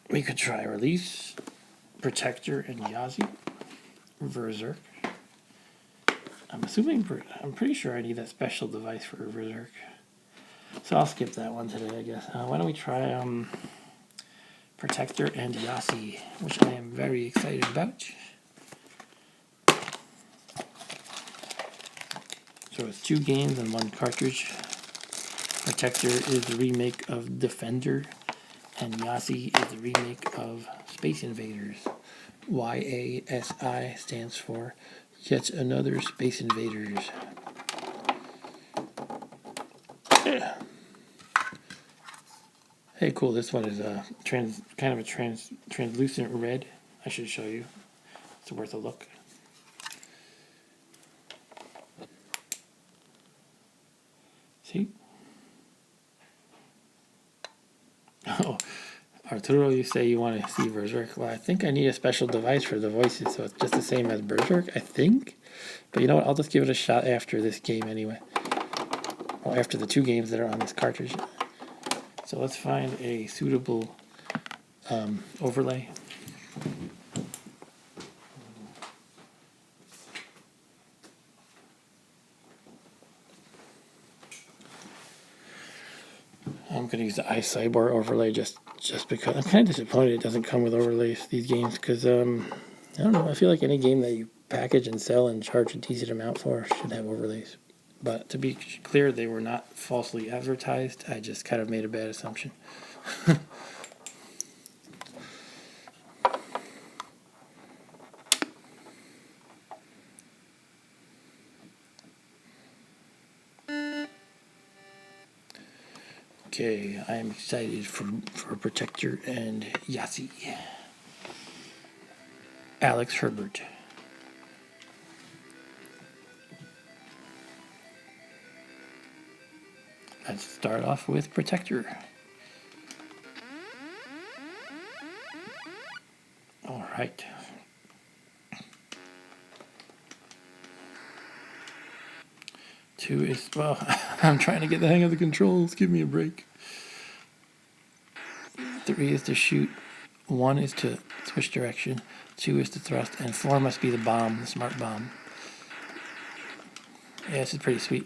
We could try Release, Protector, and Yazi. Berserk. I'm pretty sure I need that special device for Berserk. So I'll skip that one today, I guess. Why don't we try Protector and Yasi, which I am very excited about. So it's 2 games and 1 cartridge. Protector is the remake of Defender, and Yasi is the remake of Space Invaders. YASI stands for Yet Another Space Invaders. Hey, cool. This one is kind of a translucent red. I should show you. It's worth a look. See? Oh, Arturo, you say you want to see Berserk. Well, I think I need a special device for the voices, so it's just the same as Berserk, I think. But you know what? I'll just give it a shot after this game anyway. Or after the 2 games that are on this cartridge. So let's find a suitable overlay. I'm going to use the iCyber overlay just because I'm kind of disappointed it doesn't come with overlays, these games, because I don't know, I feel like any game that you package and sell and charge a decent amount for should have overlays. But to be clear, they were not falsely advertised. I just kind of made a bad assumption. Okay, I'm excited for Protector and Yahtzee. Alex Herbert. Let's start off with Protector. All right. Two is, well, I'm trying to get the hang of the controls. Give me a break. 3 is to shoot. 1 is to switch direction. 2 is to thrust. And 4 must be the bomb, the smart bomb. Yeah, this is pretty sweet.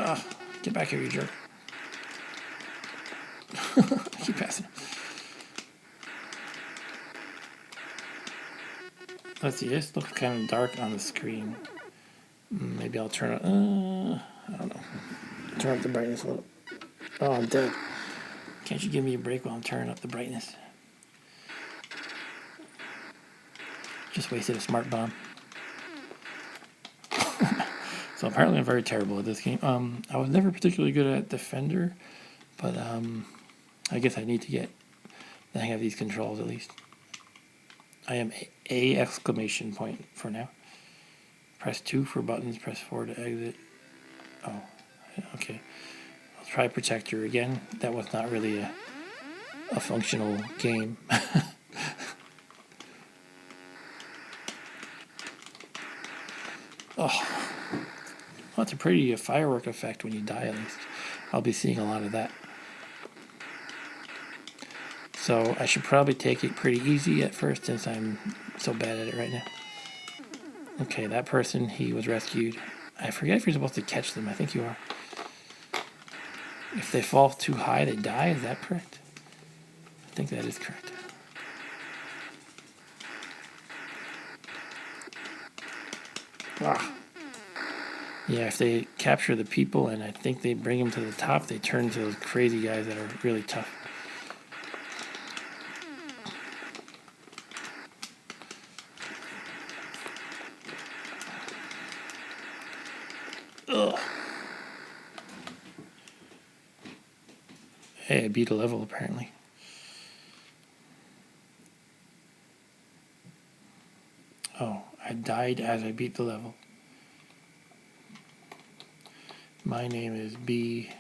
Oh, get back here, you jerk. Keep passing. Let's see, this looks kind of dark on the screen. Maybe I'll turn it, I don't know. Turn up the brightness a little. Oh, I'm dead. Can't you give me a break while I'm turning up the brightness? Just wasted a smart bomb. So apparently I'm very terrible at this game. I was never particularly good at Defender, but I guess I need to get the hang of these controls at least. I am a exclamation point for now. Press 2 for buttons, press 4 to exit. Oh, okay. I'll try Protector again. That was not really a functional game. Oh. Well, it's a pretty firework effect when you die, at least. I'll be seeing a lot of that. So I should probably take it pretty easy at first since I'm so bad at it right now. Okay, that person, he was rescued. I forget if you're supposed to catch them. I think you are. If they fall too high, they die. Is that correct? I think that is correct. Ah. Yeah, if they capture the people and I think they bring them to the top, they turn into those crazy guys that are really tough. Ugh. Hey, I beat a level apparently. Oh, I died as I beat the level. My name is B.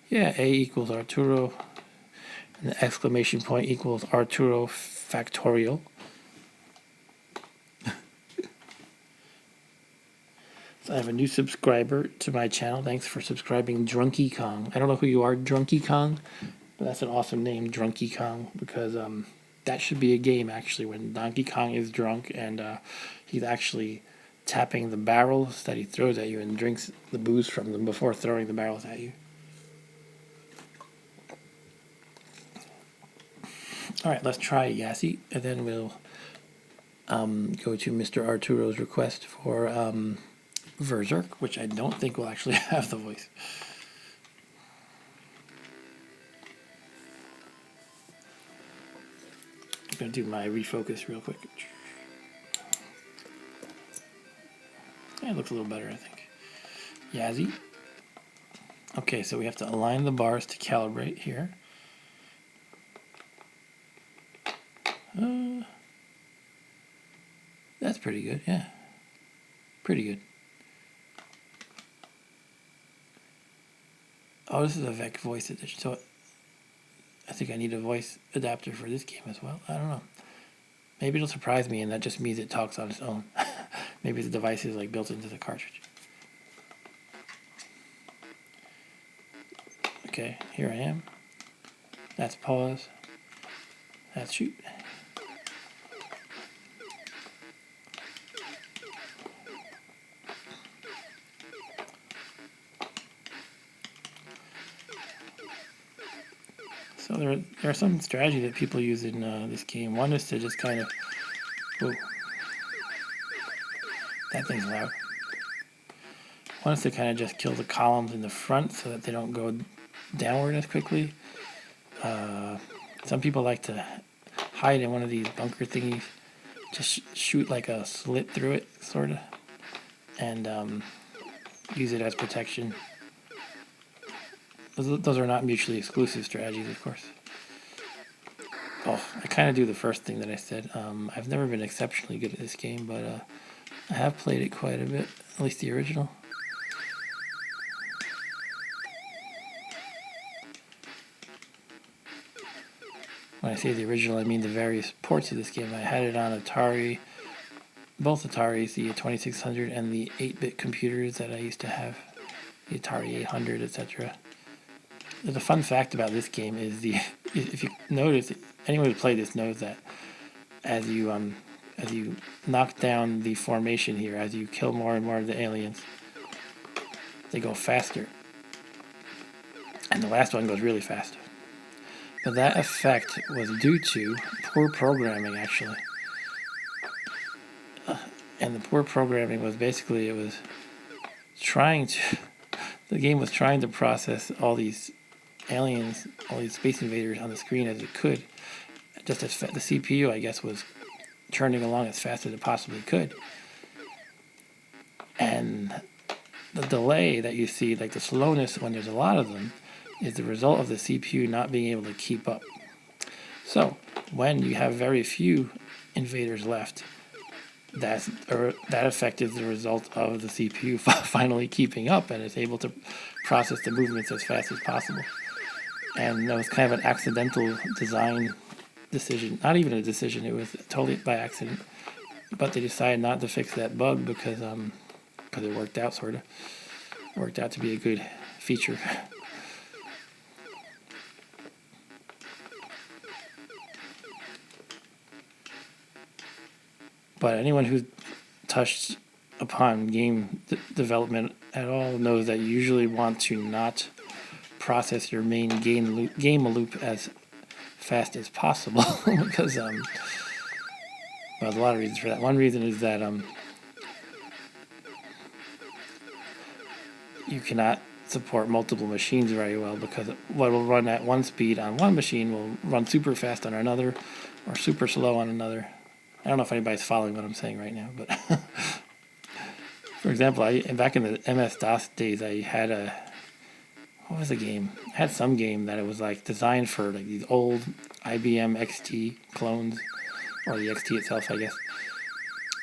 Yeah, A equals Arturo, and the exclamation point equals Arturo factorial. So I have a new subscriber to my channel. Thanks for subscribing, Drunky Kong. I don't know who you are, Drunky Kong, but that's an awesome name, Drunky Kong, because that should be a game actually when Donkey Kong is drunk and he's actually tapping the barrels that he throws at you and drinks the booze from them before throwing the barrels at you. All right, let's try Yassi, and then we'll go to Mr. Arturo's request for Verzerk, which I don't think will actually have the voice. I'm going to do my refocus real quick. Yeah, it looks a little better, I think. Yazzie. Okay, so we have to align the bars to calibrate here. That's pretty good, yeah. Pretty good. Oh, this is a Vec voice edition, so I think I need a voice adapter for this game as well. I don't know. Maybe it'll surprise me and that just means it talks on its own. Maybe the device is like built into the cartridge. Okay, here I am. That's pause. That's shoot. So there are some strategies that people use in this game. One is to just kind of... Whoa. That thing's loud. One is to kind of just kill the columns in the front so that they don't go downward as quickly. Some people like to hide in one of these bunker thingies. Just shoot like a slit through it, sort of. And use it as protection. Those are not mutually exclusive strategies, of course. Oh, I kind of do the first thing that I said. I've never been exceptionally good at this game, but I have played it quite a bit, at least the original. When I say the original, I mean the various ports of this game. I had it on Atari, both Ataris, the 2600 and the 8-bit computers that I used to have, the Atari 800, etc. The fun fact about this game is if you notice, anyone who played this knows that as you knock down the formation here, as you kill more and more of the aliens, they go faster. And the last one goes really fast. But that effect was due to poor programming, actually. And the poor programming was basically, the game was trying to process all these aliens, all these space invaders on the screen as it could. Just as the CPU, I guess, was churning along as fast as it possibly could. And the delay that you see, like the slowness when there's a lot of them, is the result of the CPU not being able to keep up. So, when you have very few invaders left, that effect is the result of the CPU finally keeping up and is able to process the movements as fast as possible. And that was kind of an accidental design decision. Not even a decision, it was totally by accident. But they decided not to fix that bug because it worked out, sort of. Worked out to be a good feature. But anyone who's touched upon game development at all knows that you usually want to not process your main game loop as fast as possible because well, there's a lot of reasons for that. One reason is that you cannot support multiple machines very well because what will run at one speed on one machine will run super fast on another or super slow on another. I don't know if anybody's following what I'm saying right now, but for example, back in the MS-DOS days, I had what was the game? I had some game that it was like designed for like these old IBM XT clones, or the XT itself, I guess.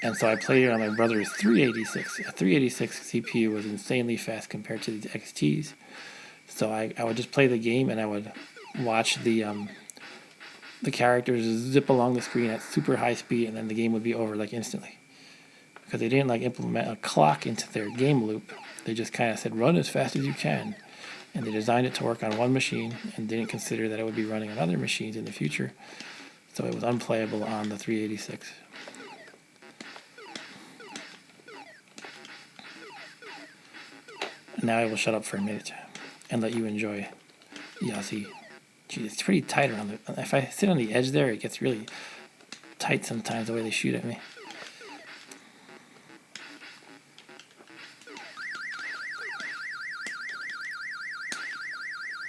And so I played it on my brother's 386. A 386 CPU was insanely fast compared to these XTs. So I would just play the game and I would watch the characters zip along the screen at super high speed, and then the game would be over like instantly. Because they didn't like implement a clock into their game loop. They just kind of said run as fast as you can. And they designed it to work on one machine and didn't consider that it would be running on other machines in the future. So it was unplayable on the 386. And now I will shut up for a minute and let you enjoy Yahtzee. Gee, it's pretty tight around the... If I sit on the edge there, it gets really tight sometimes the way they shoot at me.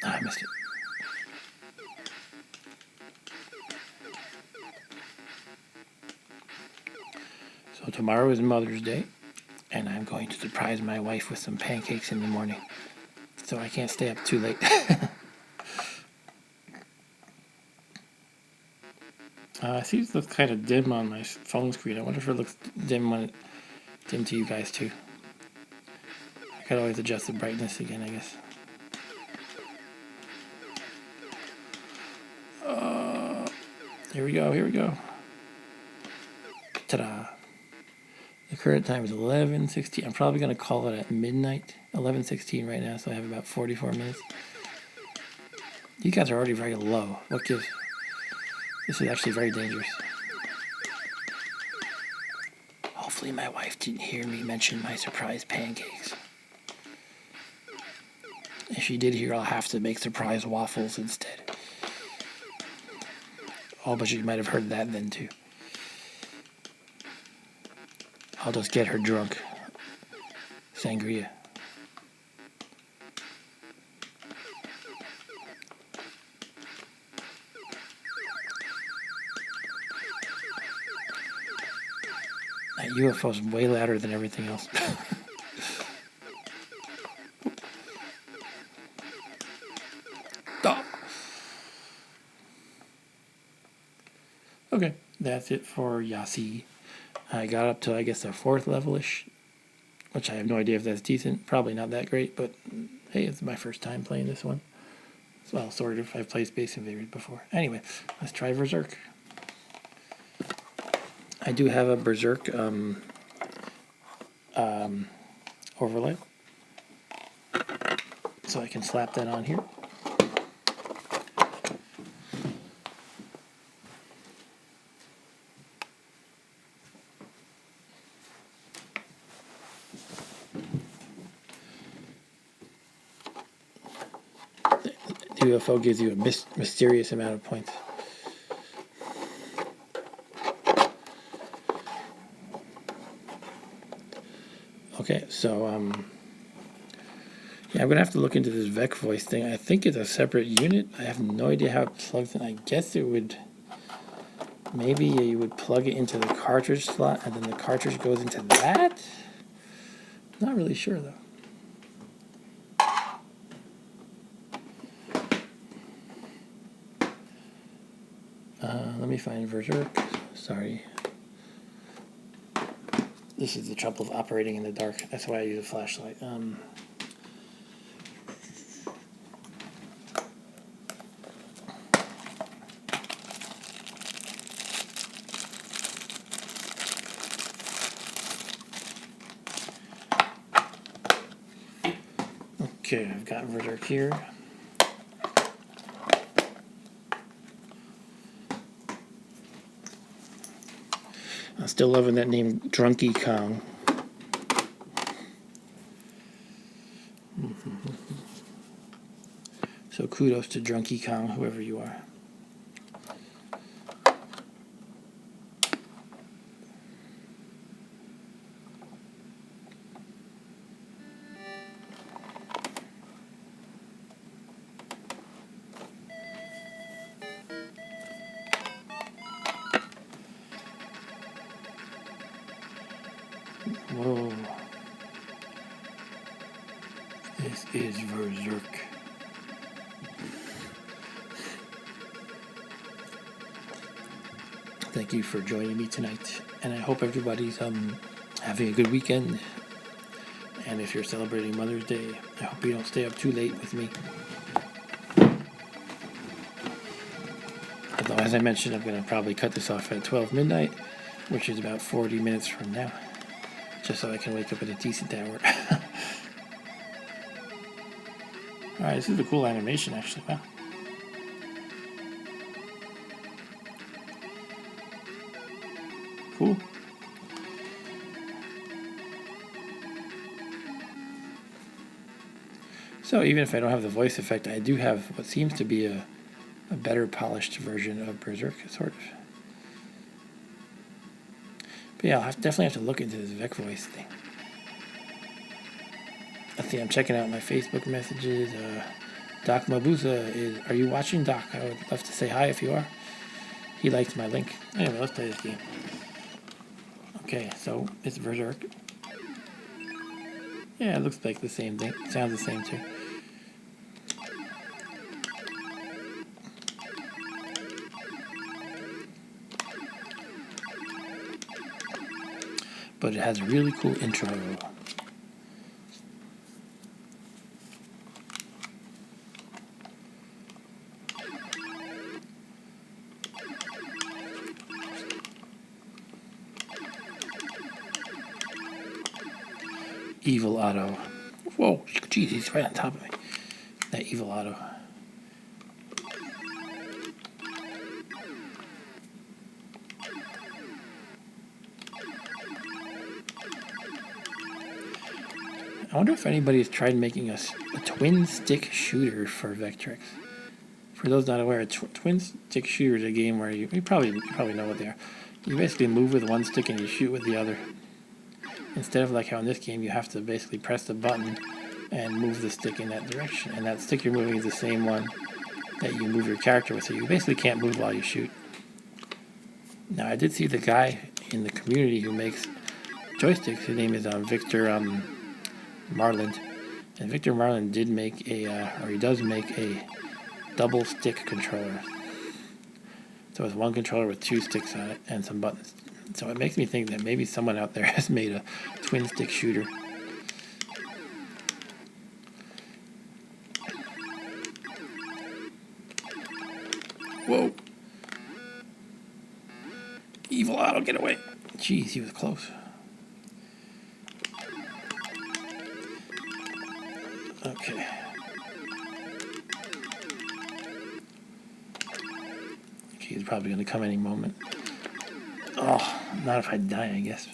I missed it. So tomorrow is Mother's Day, and I'm going to surprise my wife with some pancakes in the morning. So I can't stay up too late. I see it looks kind of dim on my phone screen. I wonder if it looks dim to you guys too. I could always adjust the brightness again, I guess. Here we go. Ta-da. The current time is 11:16. I'm probably going to call it at midnight. 11:16 right now, so I have about 44 minutes. You guys are already very low. What gives? This is actually very dangerous. Hopefully my wife didn't hear me mention my surprise pancakes. If she did hear, I'll have to make surprise waffles instead. Oh, but she might have heard that then too. I'll just get her drunk. Sangria. That UFO's way louder than everything else. Oh. Okay, that's it for Yahtzee. I got up to, I guess, the 4th level-ish, which I have no idea if that's decent. Probably not that great, but hey, it's my first time playing this one. Well, sort of. I've played Space Invaders before. Anyway, let's try Berserk. I do have a Berserk overlay, so I can slap that on here. The UFO gives you a mysterious amount of points. Okay, so yeah, I'm gonna have to look into this Vec voice thing. I think it's a separate unit. I have no idea how it plugs in. I guess it would. Maybe you would plug it into the cartridge slot, and then the cartridge goes into that. Not really sure though. Let me find Berserk. Sorry. This is the trouble of operating in the dark. That's why I use a flashlight. Okay, I've got Berserk here. I'm still loving that name, Drunky Kong. So kudos to Drunky Kong, whoever you are. Whoa. This is Berserk. Thank you for joining me tonight, and I hope everybody's having a good weekend. And if you're celebrating Mother's Day, I hope you don't stay up too late with me. Although, as I mentioned, I'm going to probably cut this off at 12 midnight, which is about 40 minutes from now, just so I can wake up at a decent hour. Alright, this is a cool animation, actually. Wow. Cool. So even if I don't have the voice effect, I do have what seems to be a better polished version of Berserk, sort of. But yeah, definitely have to look into this Vec voice thing. Let's see, I'm checking out my Facebook messages. Doc Mabuza is, are you watching, Doc? I would love to say hi if you are. He likes my link. Anyway, let's play this game. Okay, so it's Berserk. Yeah, it looks like the same thing. It sounds the same too. But it has a really cool intro. Evil Otto. Whoa, geez, he's right on top of me. That Evil Otto. I wonder if anybody's tried making a twin stick shooter for Vectrex. For those not aware, a twin stick shooter is a game where you probably know what they are. You basically move with one stick and you shoot with the other. Instead of like how in this game you have to basically press the button and move the stick in that direction. And that stick you're moving is the same one that you move your character with. So you basically can't move while you shoot. Now I did see the guy in the community who makes joysticks. His name is Victor Marland. And Victor Marland did make he does make a double stick controller. So it's one controller with two sticks on it and some buttons. So it makes me think that maybe someone out there has made a twin stick shooter. Whoa! Evil Otto, get away! Jeez, he was close. Okay. He's probably going to come any moment. Oh, not if I die, I guess.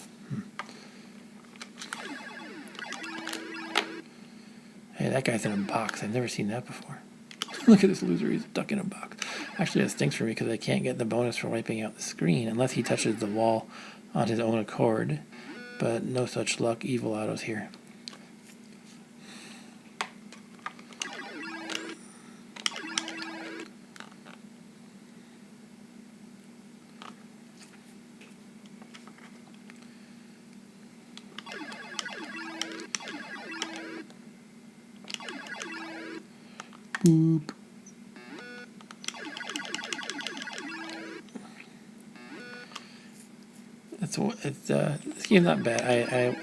Hey, that guy's in a box. I've never seen that before. Look at this loser. He's stuck in a box. Actually, that stinks for me because I can't get the bonus for wiping out the screen unless he touches the wall on his own accord. But no such luck. Evil Otto's here. Boop. This game's not bad. I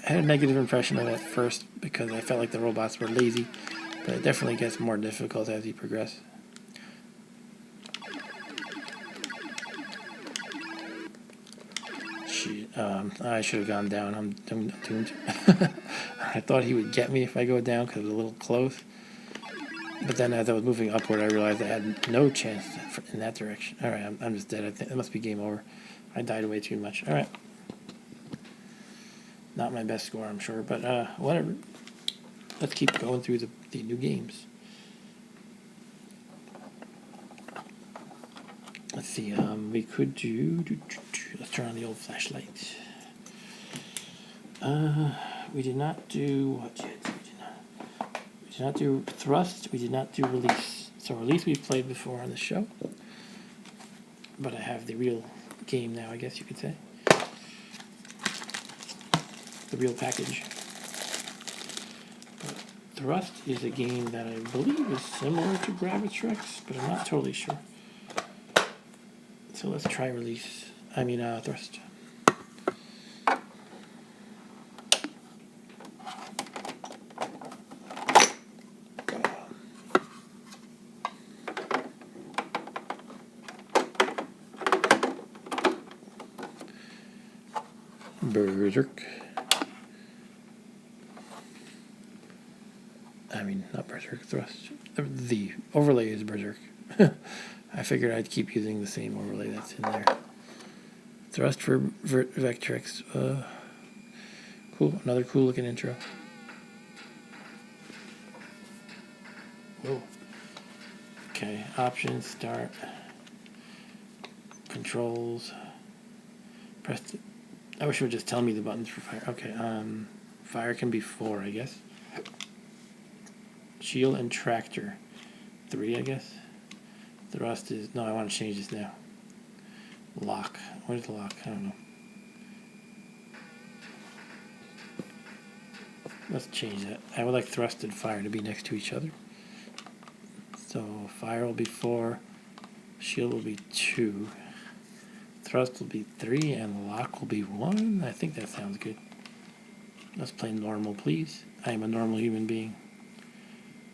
had a negative impression of it at first because I felt like the robots were lazy, but it definitely gets more difficult as you progress. gee, I should have gone down. I'm doomed. I thought he would get me if I go down because it was a little close. But then as I was moving upward, I realized I had no chance in that direction. All right, I'm just dead. I think it must be game over. I died way too much. All right. Not my best score, I'm sure, but whatever. Let's keep going through the new games. Let's see. We could do. Let's turn on the old flashlight. We did not do what yet? We did not do thrust. We did not do release. So release we've played before on the show, but I have the real game now, I guess you could say. The real package. But thrust is a game that I believe is similar to Vectrex, but I'm not totally sure. So let's try release. Thrust. Berserk. Not Berserk, thrust. The overlay is Berserk. I figured I'd keep using the same overlay that's in there. Thrust for Vectrex. Cool, another cool looking intro. Whoa. Okay, options, start. Controls. Press it. I wish it would just tell me the buttons for fire. Okay, fire can be 4, I guess. Shield and tractor. 3, I guess. Thrust is... No, I want to change this now. Lock. What is lock? I don't know. Let's change that. I would like thrust and fire to be next to each other. So fire will be 4. Shield will be 2. Thrust will be 3. And lock will be 1. I think that sounds good. Let's play normal, please. I am a normal human being.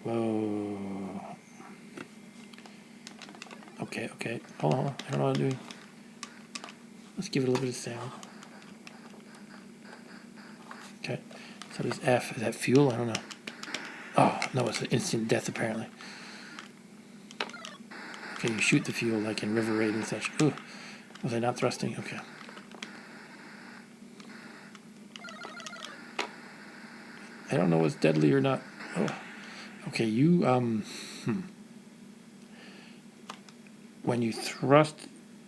Whoa. Okay. Hold on. I don't know what I'm doing. Let's give it a little bit of sound. Okay. So there's F. Is that fuel? I don't know. Oh, no, it's an instant death, apparently. Okay, you shoot the fuel like in River Raid and such. Ooh. Was I not thrusting? Okay. I don't know what's deadly or not. Oh. Okay, you, when you thrust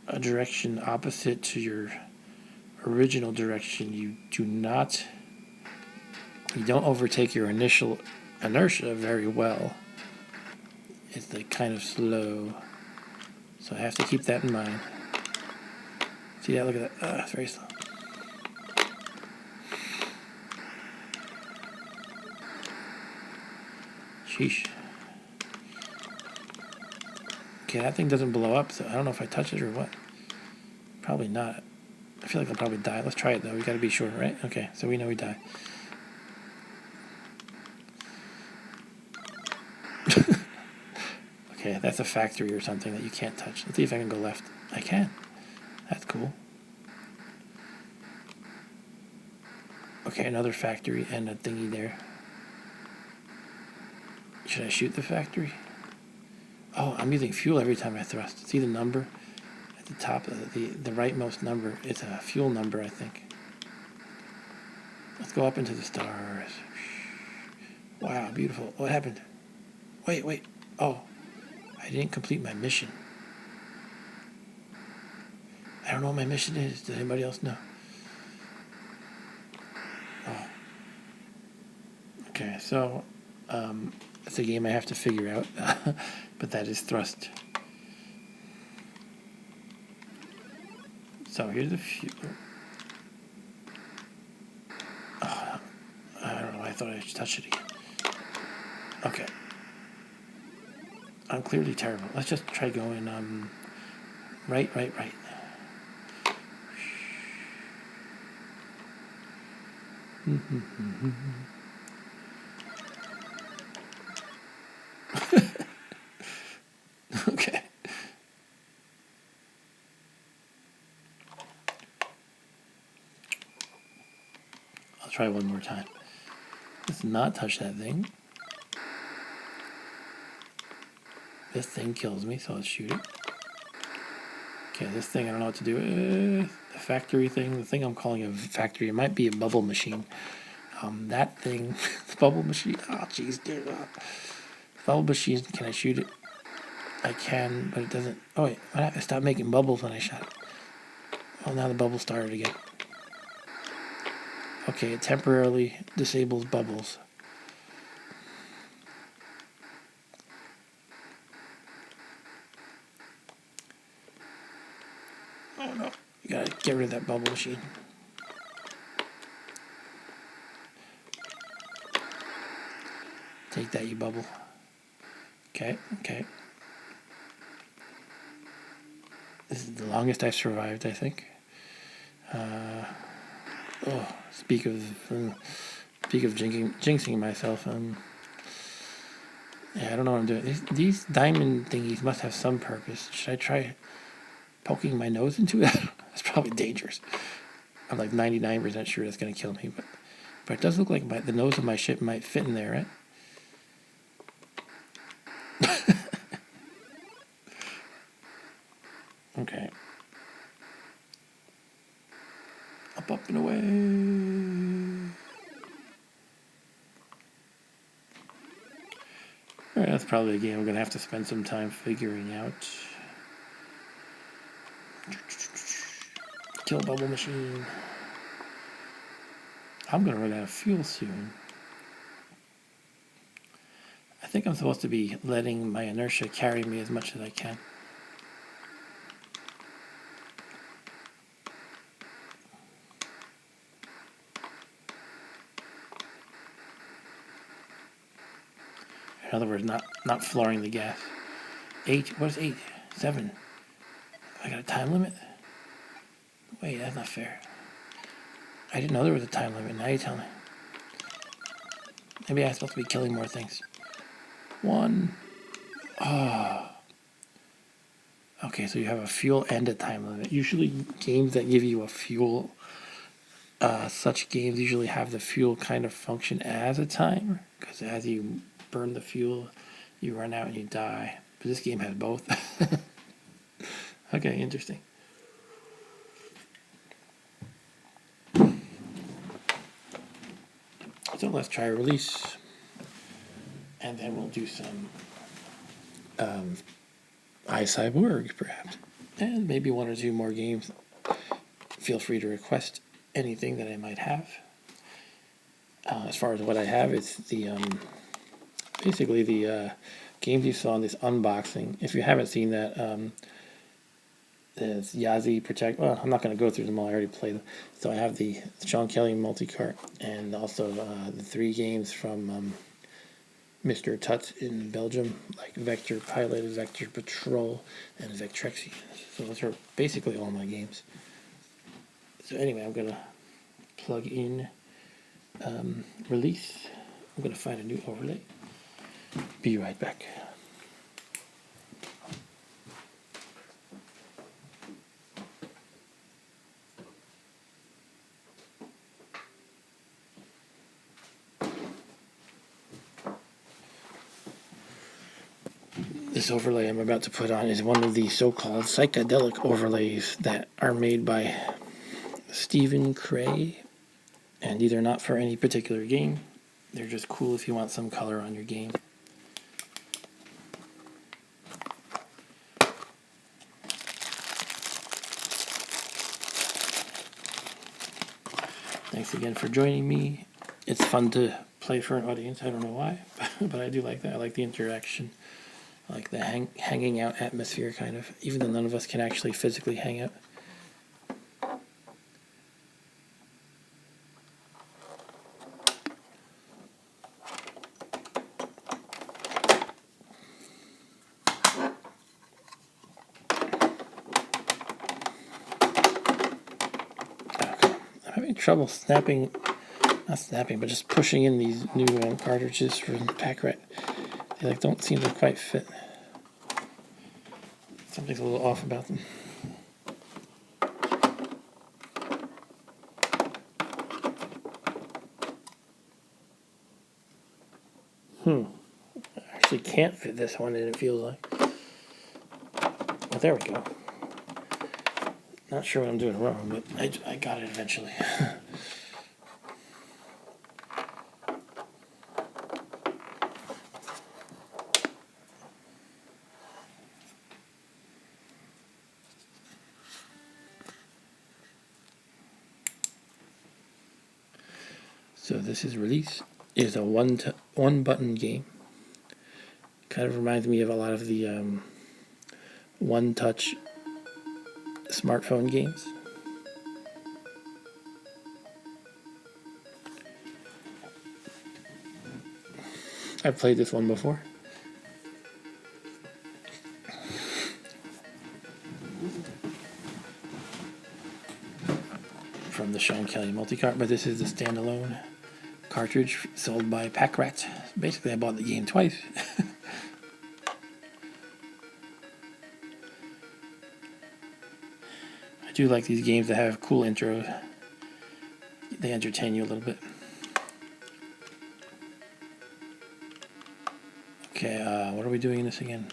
a direction opposite to your original direction, you don't overtake your initial inertia very well. It's like kind of slow. So I have to keep that in mind. See that? Look at that. It's very slow. Sheesh. Okay, that thing doesn't blow up, so I don't know if I touch it or what. Probably not. I feel like I'll probably die. Let's try it, though. We gotta be sure, right? Okay, so we know we die. Okay, that's a factory or something that you can't touch. Let's see if I can go left. I can. That's cool. Okay, another factory and a thingy there. Should I shoot the factory? Oh, I'm using fuel every time I thrust. See the number at the top of the rightmost number? It's a fuel number, I think. Let's go up into the stars. Wow, beautiful. What happened? Wait. Oh, I didn't complete my mission. I don't know what my mission is. Does anybody else know? Oh. Okay, so it's a game I have to figure out, but that is thrust. So here's the fuel. Oh, I don't know. I thought I should touch it again. Okay. I'm clearly terrible. Let's just try going right. Okay. try one more time. Let's not touch that thing. This thing kills me, so let's shoot it. Okay, this thing, I don't know what to do with. The factory thing, the thing I'm calling a factory, it might be a bubble machine. That thing, the bubble machine, oh jeez, dear God. Bubble machine, can I shoot it? I can, but it doesn't, oh wait, what happened? It stopped making bubbles when I shot it. Oh, now the bubble started again. Okay, it temporarily disables bubbles. Oh no, you gotta get rid of that bubble machine. Take that, you bubble. Okay, okay. This is the longest I've survived, I think. Speak of jinxing myself. Yeah, I don't know what I'm doing. These diamond thingies must have some purpose. Should I try poking my nose into it? That's probably dangerous. I'm like 99% sure that's gonna kill me, but it does look like the nose of my ship might fit in there, right? Okay. Up and away. Alright, that's probably a game I'm going to have to spend some time figuring out. Kill bubble machine. I'm going to run out of fuel soon. I think I'm supposed to be letting my inertia carry me as much as I can. In other words, not flooring the gas. 8, what is 8? 7. I got a time limit? Wait, that's not fair. I didn't know there was a time limit, now you tell me. Maybe I'm supposed to be killing more things. 1. Oh. Okay, so you have a fuel and a time limit. Usually games that give you a fuel, such games usually have the fuel kind of function as a timer, because as you burn the fuel, you run out and you die. But this game has both. Okay, interesting. So let's try release, and then we'll do some iCyborg, perhaps, and maybe 1 or 2 more games. Feel free to request anything that I might have. As far as what I have, it's the basically the games you saw in this unboxing. If you haven't seen that, there's Yazi Protect. Well, I'm not going to go through them all. I already played them. So I have the Sean Kelly multi-cart, and also the 3 games from Mr. Tuts in Belgium, like Vector Pilot, Vector Patrol, and Vectrex. So those are basically all my games. So anyway, I'm going to plug in release. I'm going to find a new overlay. Be right back. This overlay I'm about to put on is one of the so-called psychedelic overlays that are made by Stephen Cray, and these are not for any particular game. They're just cool if you want some color on your game. Thanks again for joining me. It's fun to play for an audience. I don't know why, but I do like that. I like the interaction. I like the hanging out atmosphere, kind of, even though none of us can actually physically hang out. I'm having trouble not snapping, but just pushing in these new cartridges for Pack Rat. They don't seem to quite fit. Something's a little off about them. Actually can't fit this one in, it feels like. But there we go. Not sure what I'm doing wrong, but I got it eventually. So this is Release. It is a one button game. Kind of reminds me of a lot of the one touch smartphone games. I've played this one before. From the Sean Kelly multi-cart, but this is the standalone cartridge sold by Pack Rat. Basically, I bought the game twice. I do like these games that have cool intros. They entertain you a little bit. Okay, what are we doing in this again?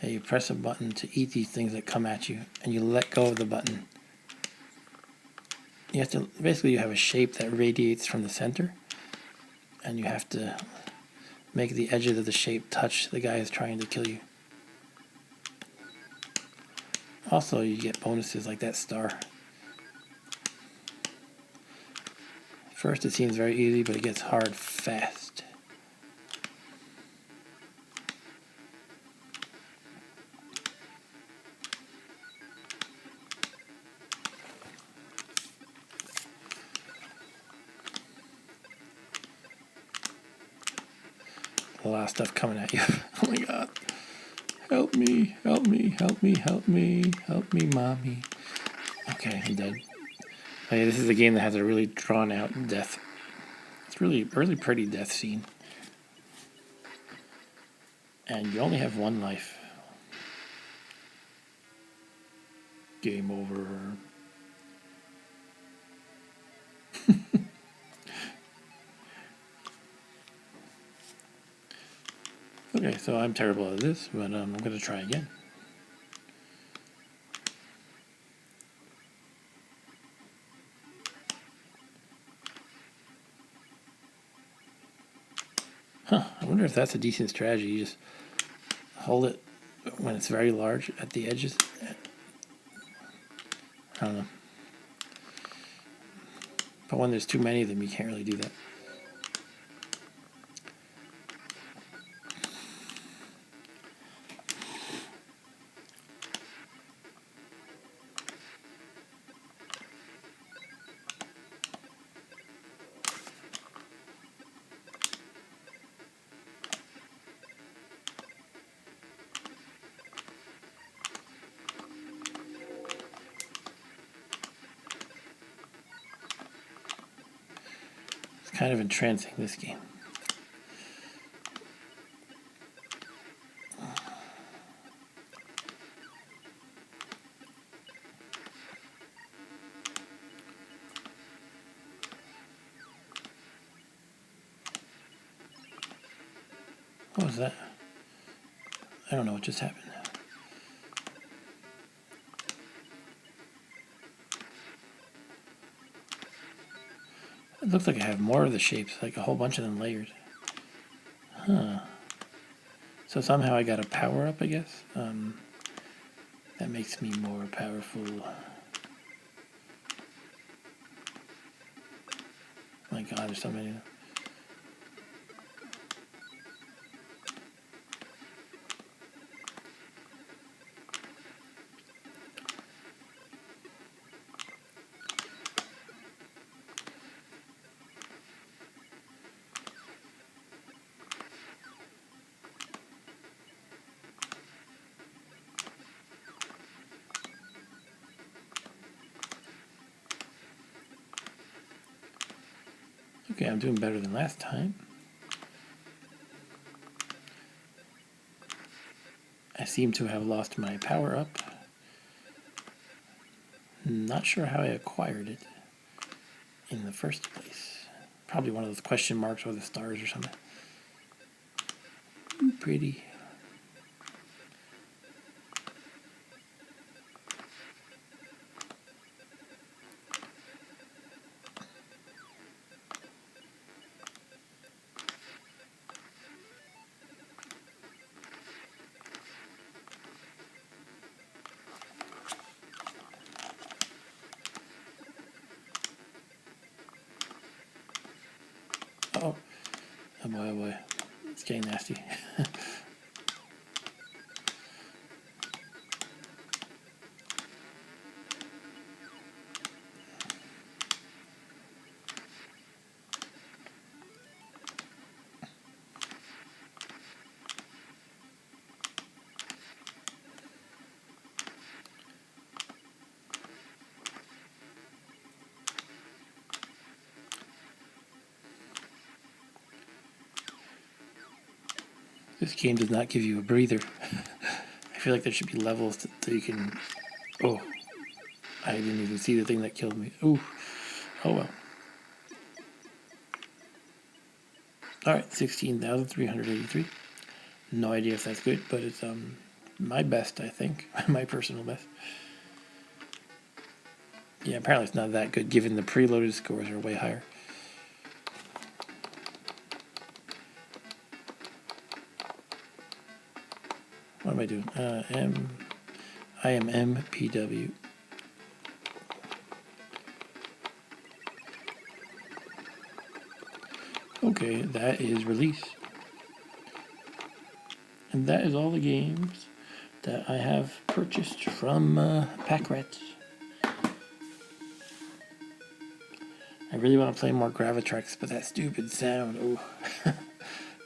Yeah, you press a button to eat these things that come at you, and you let go of the button. You have to, basically you have a shape that radiates from the center, and you have to make the edges of the shape touch the guy who's trying to kill you. Also, you get bonuses like that star. First it seems very easy, but it gets hard fast. A lot of stuff coming at you. Oh my god. Help me, help me, help me, help me, help me, mommy. Okay, I'm dead. Oh yeah, this is a game that has a really drawn out death. It's really pretty death scene. And you only have one life. Game over. Okay, so I'm terrible at this, but I'm going to try again. Huh, I wonder if that's a decent strategy. You just hold it when it's very large at the edges. I don't know. But when there's too many of them, you can't really do that. It's kind of entrancing, this game. What was that? I don't know what just happened. It looks like I have more of the shapes, like a whole bunch of them layered. Huh. So somehow I got a power up, I guess. That makes me more powerful. My god, there's so many of them. Okay, I'm doing better than last time. I seem to have lost my power up. Not sure how I acquired it in the first place. Probably one of those question marks or the stars or something. Ooh, pretty. Oh, oh boy, oh boy. It's getting nasty. This game does not give you a breather. I feel like there should be levels that you can... Oh, I didn't even see the thing that killed me. Ooh, oh well. Alright, 16,383. No idea if that's good, but it's my best, I think. My personal best. Yeah, apparently it's not that good given the preloaded scores are way higher. What am I doing? I am MPW. Okay, that is release. And that is all the games that I have purchased from Pack-Rats. I really want to play more Vectrex, but that stupid sound, oh.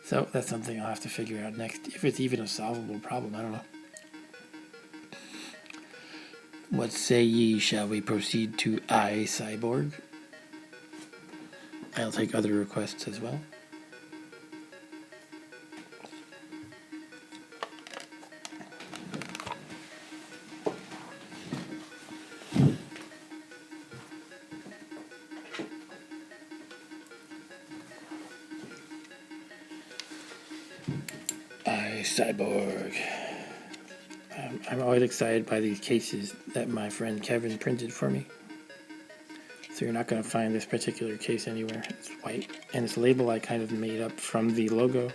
So that's something I'll have to figure out next, if it's even a solvable problem, I don't know. What say ye, shall we proceed to iCyborg? I'll take other requests as well. iCyborg. I'm always excited by these cases that my friend Kevin printed for me. So you're not going to find this particular case anywhere. It's white, and its label I kind of made up from the logo.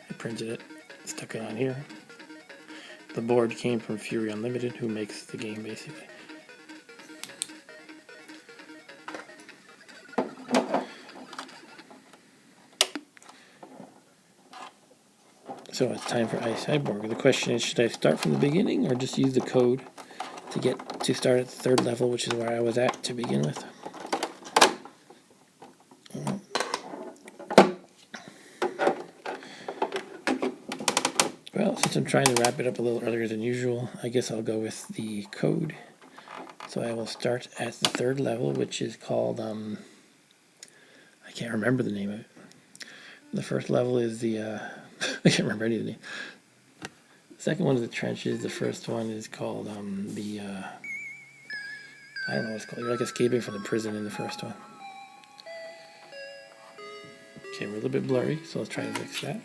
I printed it, stuck it on here. The board came from Fury Unlimited, who makes the game basically. So it's time for iCyborg. The question is, should I start from the beginning or just use the code to start at the third level, which is where I was at to begin with? Well, since I'm trying to wrap it up a little earlier than usual, I guess I'll go with the code. So I will start at the third level, which is called, I can't remember the name of it. The first level is the, I can't remember any of the name. The second one is the trenches. The first one is called, I don't know what it's called. You're like escaping from the prison in the first one. Okay, we're a little bit blurry, so let's try to fix that.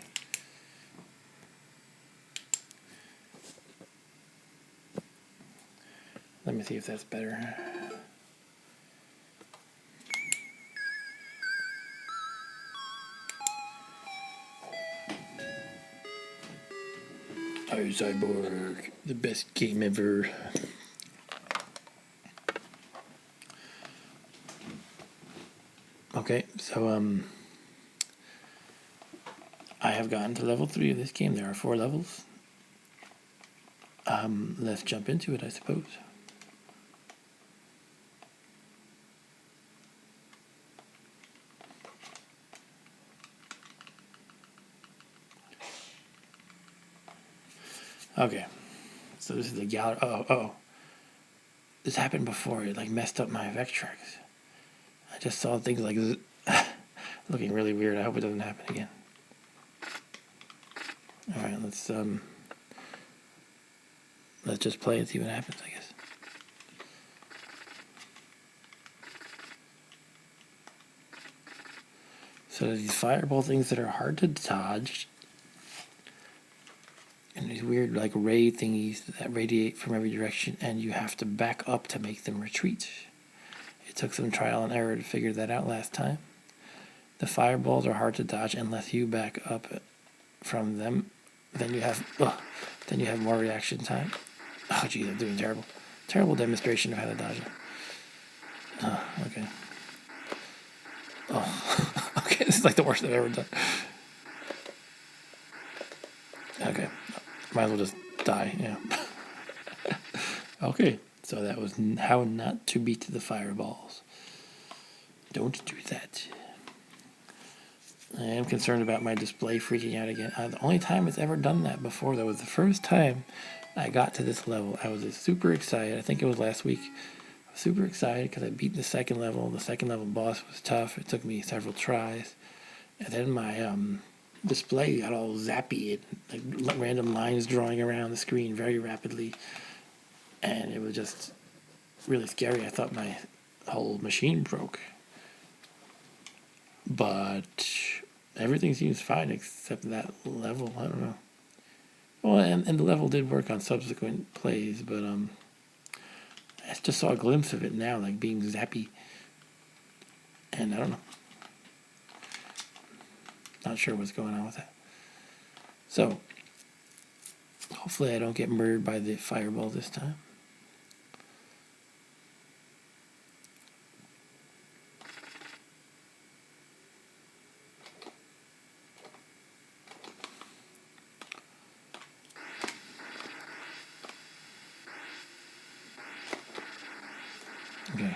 Let me see if that's better. iCyborg, the best game ever. Okay, so I have gotten to level 3 of this game. There are 4 levels. Let's jump into it, I suppose. Okay, so this is the gallery. Oh. This happened before. It like messed up my Vectrex. I just saw things like looking really weird. I hope it doesn't happen again. All right, let's just play and see what happens, I guess. So there's these fireball things that are hard to dodge. and these weird like ray thingies that radiate from every direction, and you have to back up to make them retreat. It took some trial and error to figure that out last time. The fireballs are hard to dodge unless you back up from them. Then you have more reaction time. Oh geez, I'm doing terrible. Terrible demonstration of how to dodge it. Oh, okay. Oh, okay, this is like the worst I've ever done. Okay, might as well just die, yeah. Okay, so that was how not to beat the fireballs. Don't do that. I am concerned about my display freaking out again. The only time it's ever done that before, though, was the first time I got to this level. I was super excited. I think it was last week. I was super excited because I beat the second level. The second level boss was tough. It took me several tries. And then my display got all zappy. Like random lines drawing around the screen very rapidly. And it was just really scary. I thought my whole machine broke. But everything seems fine except that level. I don't know. Well, and the level did work on subsequent plays, but I just saw a glimpse of it now, like being zappy. And I don't know. Not sure what's going on with that. So, hopefully I don't get murdered by the fireball this time. Okay.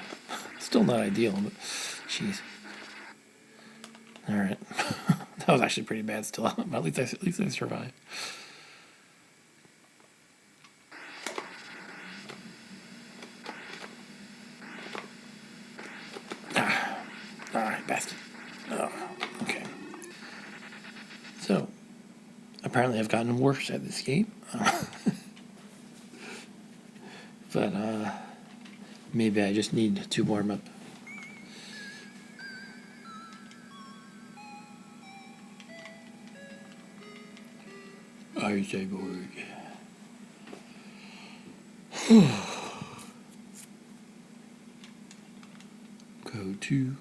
Still not ideal, but jeez. All right. That was actually pretty bad still. At least I survived. All right, bastard. Oh, okay. So, apparently I've gotten worse at this game. But maybe I just need to warm up. I say board. Go to.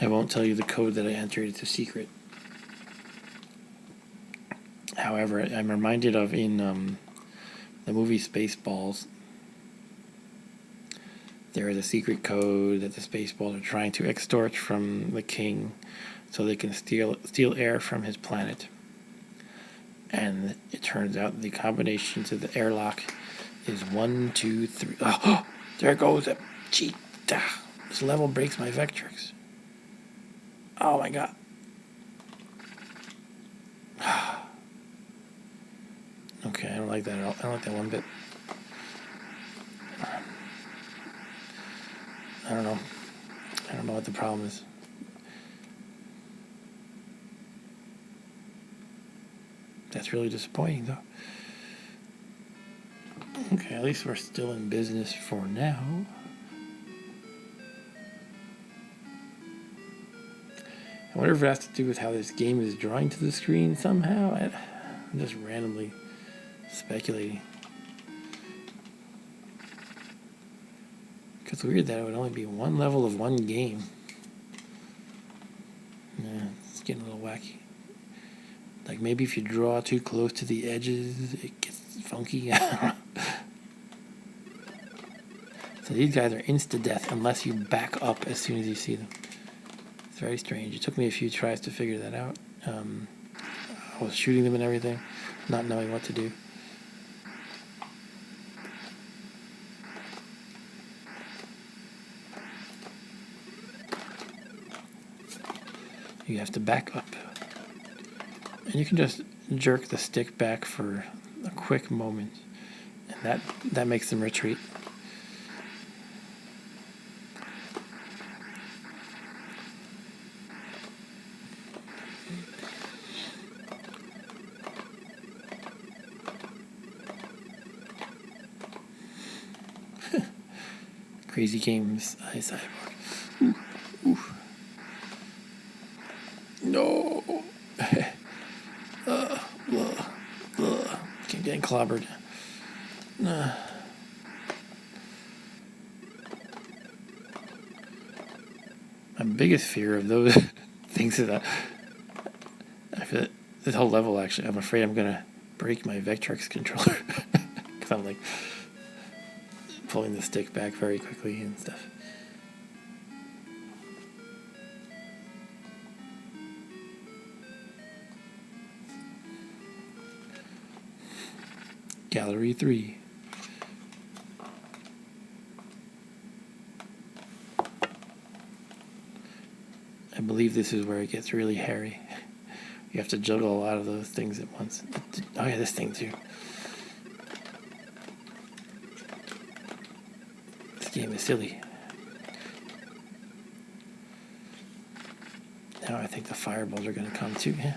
I won't tell you the code that I entered. It's a secret. However, I'm reminded of in the movie Spaceballs. There is a secret code that the Spaceballs are trying to extort from the king, so they can steal air from his planet. And it turns out the combination to the airlock is 1, 2, 3. Oh, there goes a cheetah. This level breaks my Vectrex. Oh my god. Okay, I don't like that at all. I don't like that one bit. I don't know. I don't know what the problem is. That's really disappointing, though. Okay, at least we're still in business for now. I wonder if it has to do with how this game is drawing to the screen somehow. I'm just randomly speculating. It's weird that it would only be one level of one game. Yeah, it's getting a little wacky. Like maybe if you draw too close to the edges, it gets funky. So these guys are insta-death unless you back up as soon as you see them. It's very strange. It took me a few tries to figure that out. I was shooting them and everything, not knowing what to do. You have to back up. And you can just jerk the stick back for a quick moment. And that makes them retreat. Crazy games, I cyborg. Ooh. No. Keep getting clobbered. My biggest fear of those things is that I feel that this whole level, actually, I'm afraid I'm going to break my Vectrex controller. Because I'm like pulling the stick back very quickly and stuff. Gallery 3. I believe this is where it gets really hairy. You have to juggle a lot of those things at once. Oh yeah, this thing too. This game is silly. Now I think the fireballs are going to come too. Yeah.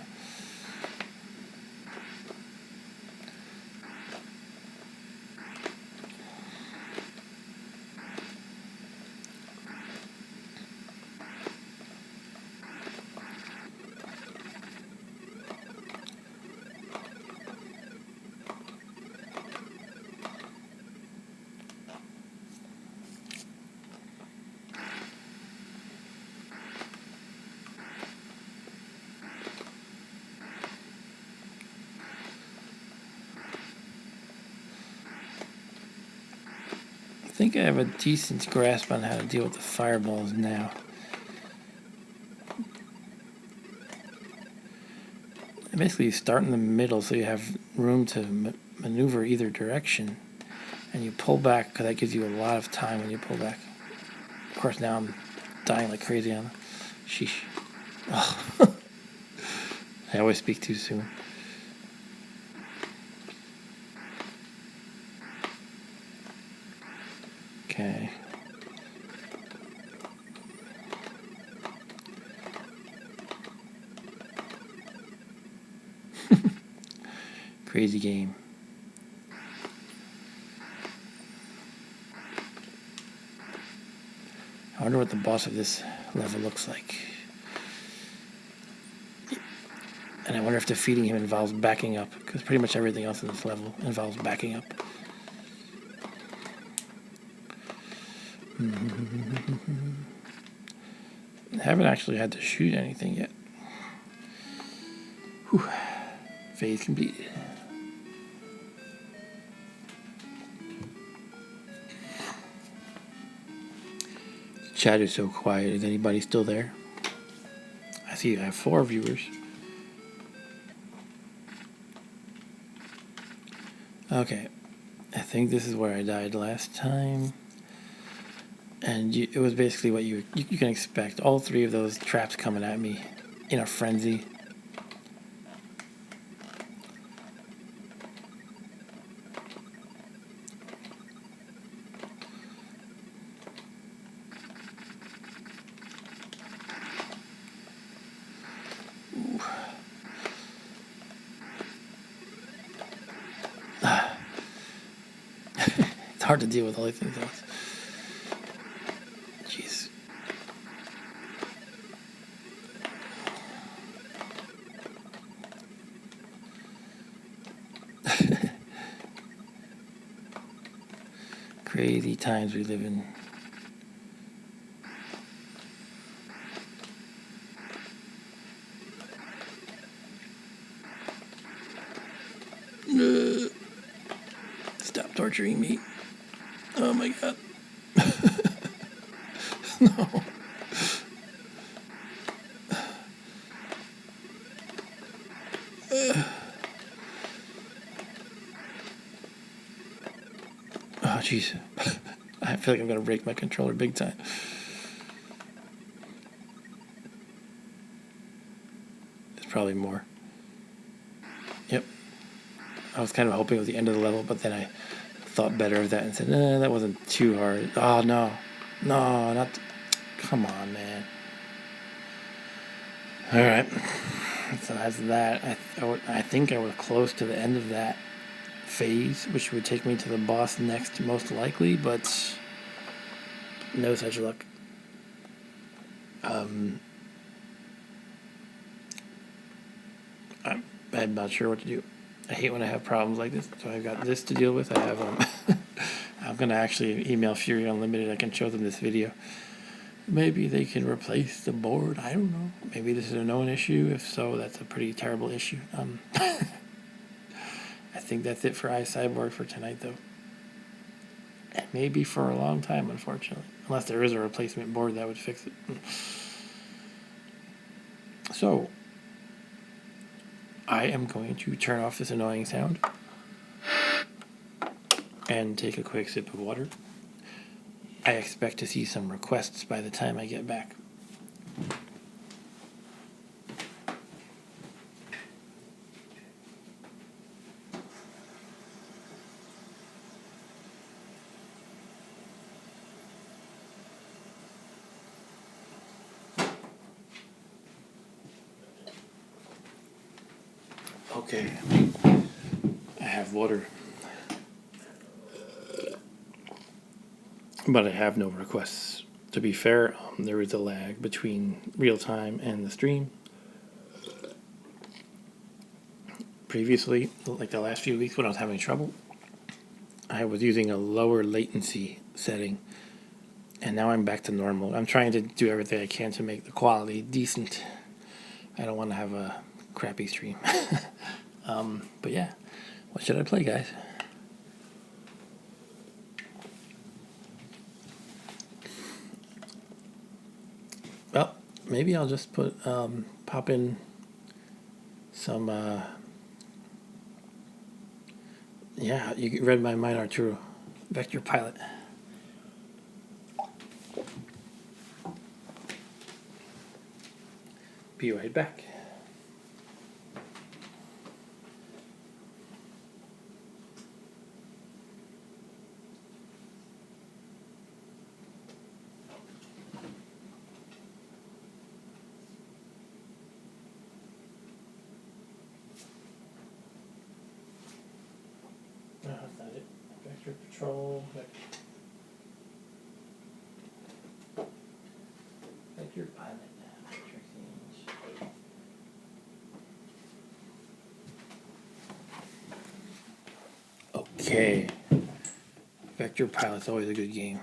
I think I have a decent grasp on how to deal with the fireballs now. Basically, you start in the middle so you have room to maneuver either direction, and you pull back because that gives you a lot of time when you pull back. Of course, now I'm dying like crazy on it. Sheesh. Oh. I always speak too soon. Okay. Crazy game. I wonder what the boss of this level looks like. And I wonder if defeating him involves backing up, because pretty much everything else in this level involves backing up. I haven't actually had to shoot anything yet. Whew. Phase completed. Chat is so quiet. Is anybody still there? I see I have 4 viewers. Okay. I think this is where I died last time. And it was basically what you can expect. All 3 of those traps coming at me in a frenzy. It's hard to deal with all these things else. Jeez. Crazy times we live in. Stop torturing me. Oh my god. No. Oh jeez. I feel like I'm gonna break my controller big time. There's probably more. Yep. I was kind of hoping it was the end of the level, but then I thought better of that and said, that wasn't too hard. Oh, no. No, not... Come on, man. Alright. So that's that. I think I was close to the end of that phase, which would take me to the boss next, most likely, but no such luck. I'm not sure what to do. I hate when I have problems like this. So I've got this to deal with. I have I'm gonna actually email Fury Unlimited. I can show them this video. Maybe they can replace the board. I don't know. Maybe this is a known issue. If so, that's a pretty terrible issue. I think that's it for iCyborg for tonight, though. And maybe for a long time, unfortunately. Unless there is a replacement board that would fix it. So, I am going to turn off this annoying sound and take a quick sip of water. I expect to see some requests by the time I get back. Okay, I have water, but I have no requests. To be fair, there is a lag between real time and the stream. Previously, like the last few weeks when I was having trouble, I was using a lower latency setting, and now I'm back to normal. I'm trying to do everything I can to make the quality decent. I don't want to have a crappy stream. But yeah, what should I play, guys? Well, maybe I'll just pop in some, yeah, you read my mind, Arturo. Vector Pilot. Be right back. No, that's not it. Vector Patrol. Vector Pilot. Okay. Vector Pilot's always a good game.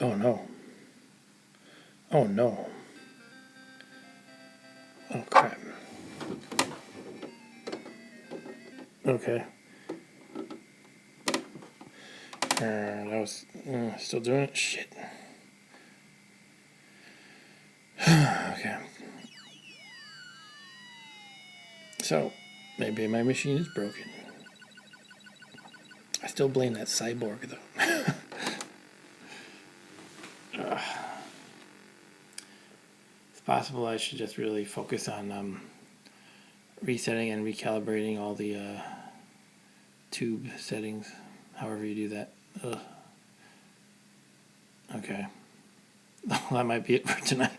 Oh no. Oh no. Oh crap. Okay. That was still doing it. Shit. Okay. So maybe my machine is broken. I still blame that cyborg though. It's possible I should just really focus on resetting and recalibrating all the tube settings, however you do that. Ugh. Okay. Well, that might be it for tonight.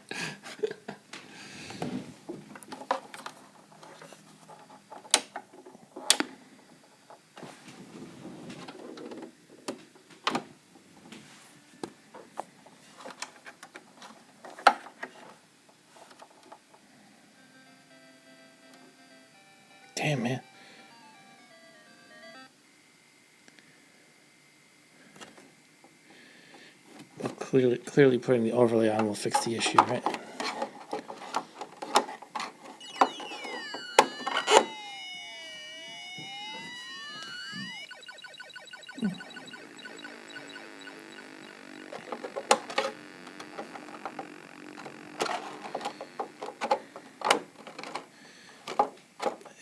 Damn, man. Well, clearly putting the overlay on will fix the issue, right?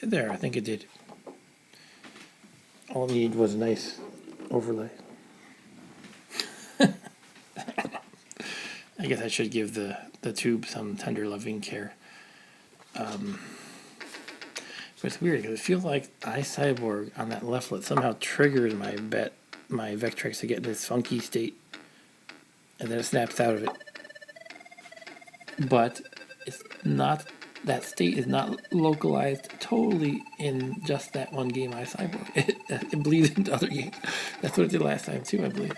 There, I think it did. All I need was a nice overlay. I guess I should give the tube some tender loving care. But it's weird because it feels like iCyborg on that leftlet somehow triggers my Vectrex to get in this funky state and then it snaps out of it. But it's not, that state is not localized totally in just that one game I cyborg. It bleeds into other games. That's what it did last time too, I believe.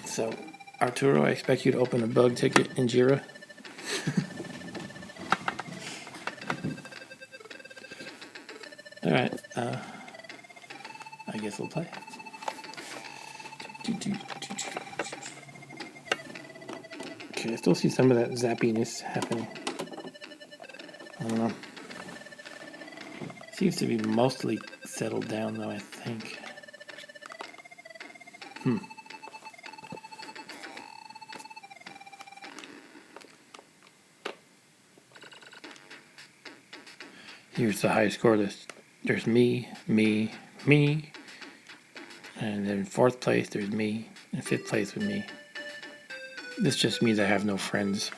So, Arturo, I expect you to open a bug ticket in Jira. All right, I guess we'll play. Okay, I still see some of that zappiness happening. I don't know. Seems to be mostly settled down, though, I think. Here's the high score list. There's me, me, me. And then in fourth place, there's me. In fifth place with me. This just means I have no friends.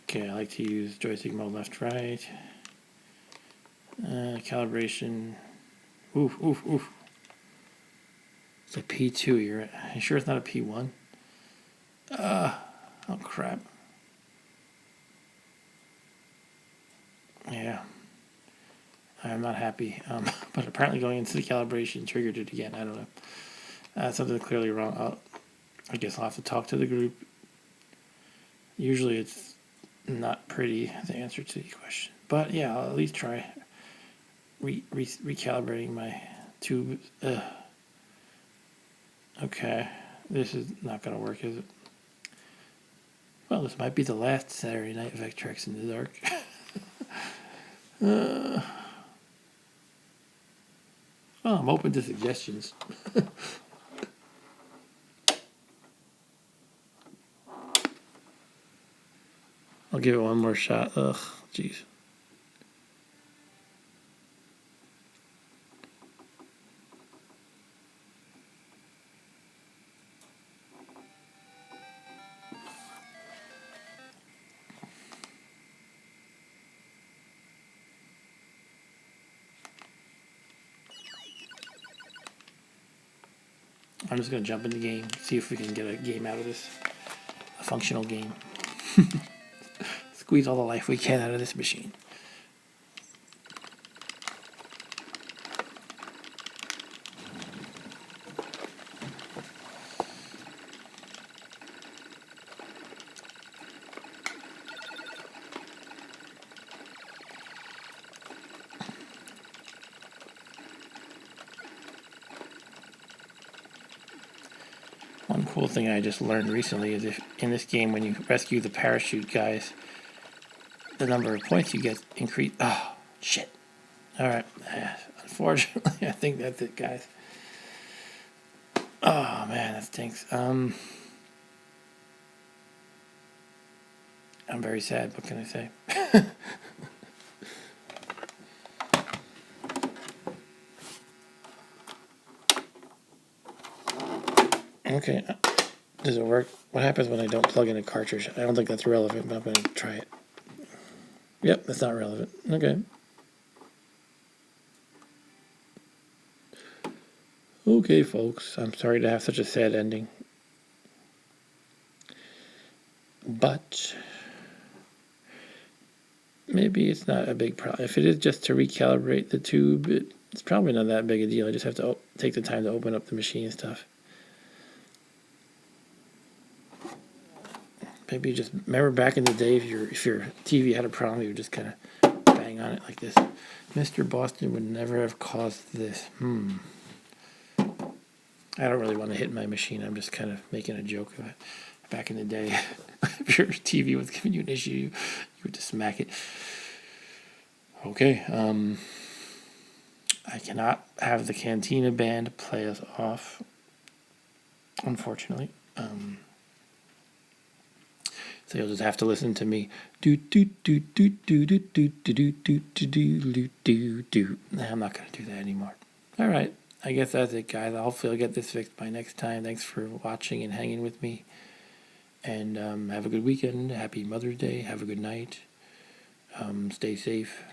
Okay, I like to use joystick mode left, right. Calibration. Oof, oof, oof. It's a P2. You sure it's not a P1? Oh, crap. Yeah. I'm not happy. But apparently going into the calibration triggered it again. I don't know. Something clearly wrong. I guess I'll have to talk to the group. Usually it's not pretty, the answer to the question. But yeah, I'll at least try recalibrating my tube. Okay, this is not going to work, is it? Well, this might be the last Saturday night Vectrex in the dark. Well, I'm open to suggestions. I'll give it one more shot. Ugh, jeez. I'm just going to jump in the game, see if we can get a game out of this. A functional game. Squeeze all the life we can out of this machine. One cool thing I just learned recently is if in this game when you rescue the parachute guys, the number of points you get increase. Oh, shit. Alright. Unfortunately, I think that's it, guys. Oh, man, that stinks. I'm very sad. What can I say? Okay. Does it work? What happens when I don't plug in a cartridge? I don't think that's relevant, but I'm going to try it. Yep, that's not relevant. Okay. Okay, folks. I'm sorry to have such a sad ending. But maybe it's not a big problem. If it is just to recalibrate the tube, it's probably not that big a deal. I just have to take the time to open up the machine and stuff. Maybe just remember back in the day, if your TV had a problem, you would just kind of bang on it like this. Mr. Boston would never have caused this. I don't really want to hit my machine. I'm just kind of making a joke of it. Back in the day, if your TV was giving you an issue, you would just smack it. Okay. I cannot have the Cantina band play us off, unfortunately. So you'll just have to listen to me. Do do do do do do do do do do do do do. I'm not gonna do that anymore. All right, I guess that's it, guys. Hopefully I'll get this fixed by next time. Thanks for watching and hanging with me. And have a good weekend. Happy Mother's Day. Have a good night. Stay safe.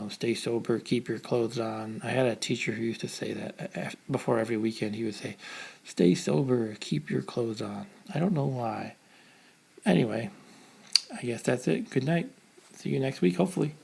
Stay sober, keep your clothes on. I had a teacher who used to say that before every weekend. He would say, stay sober, keep your clothes on. I don't know why. Anyway, I guess that's it. Good night. See you next week, hopefully.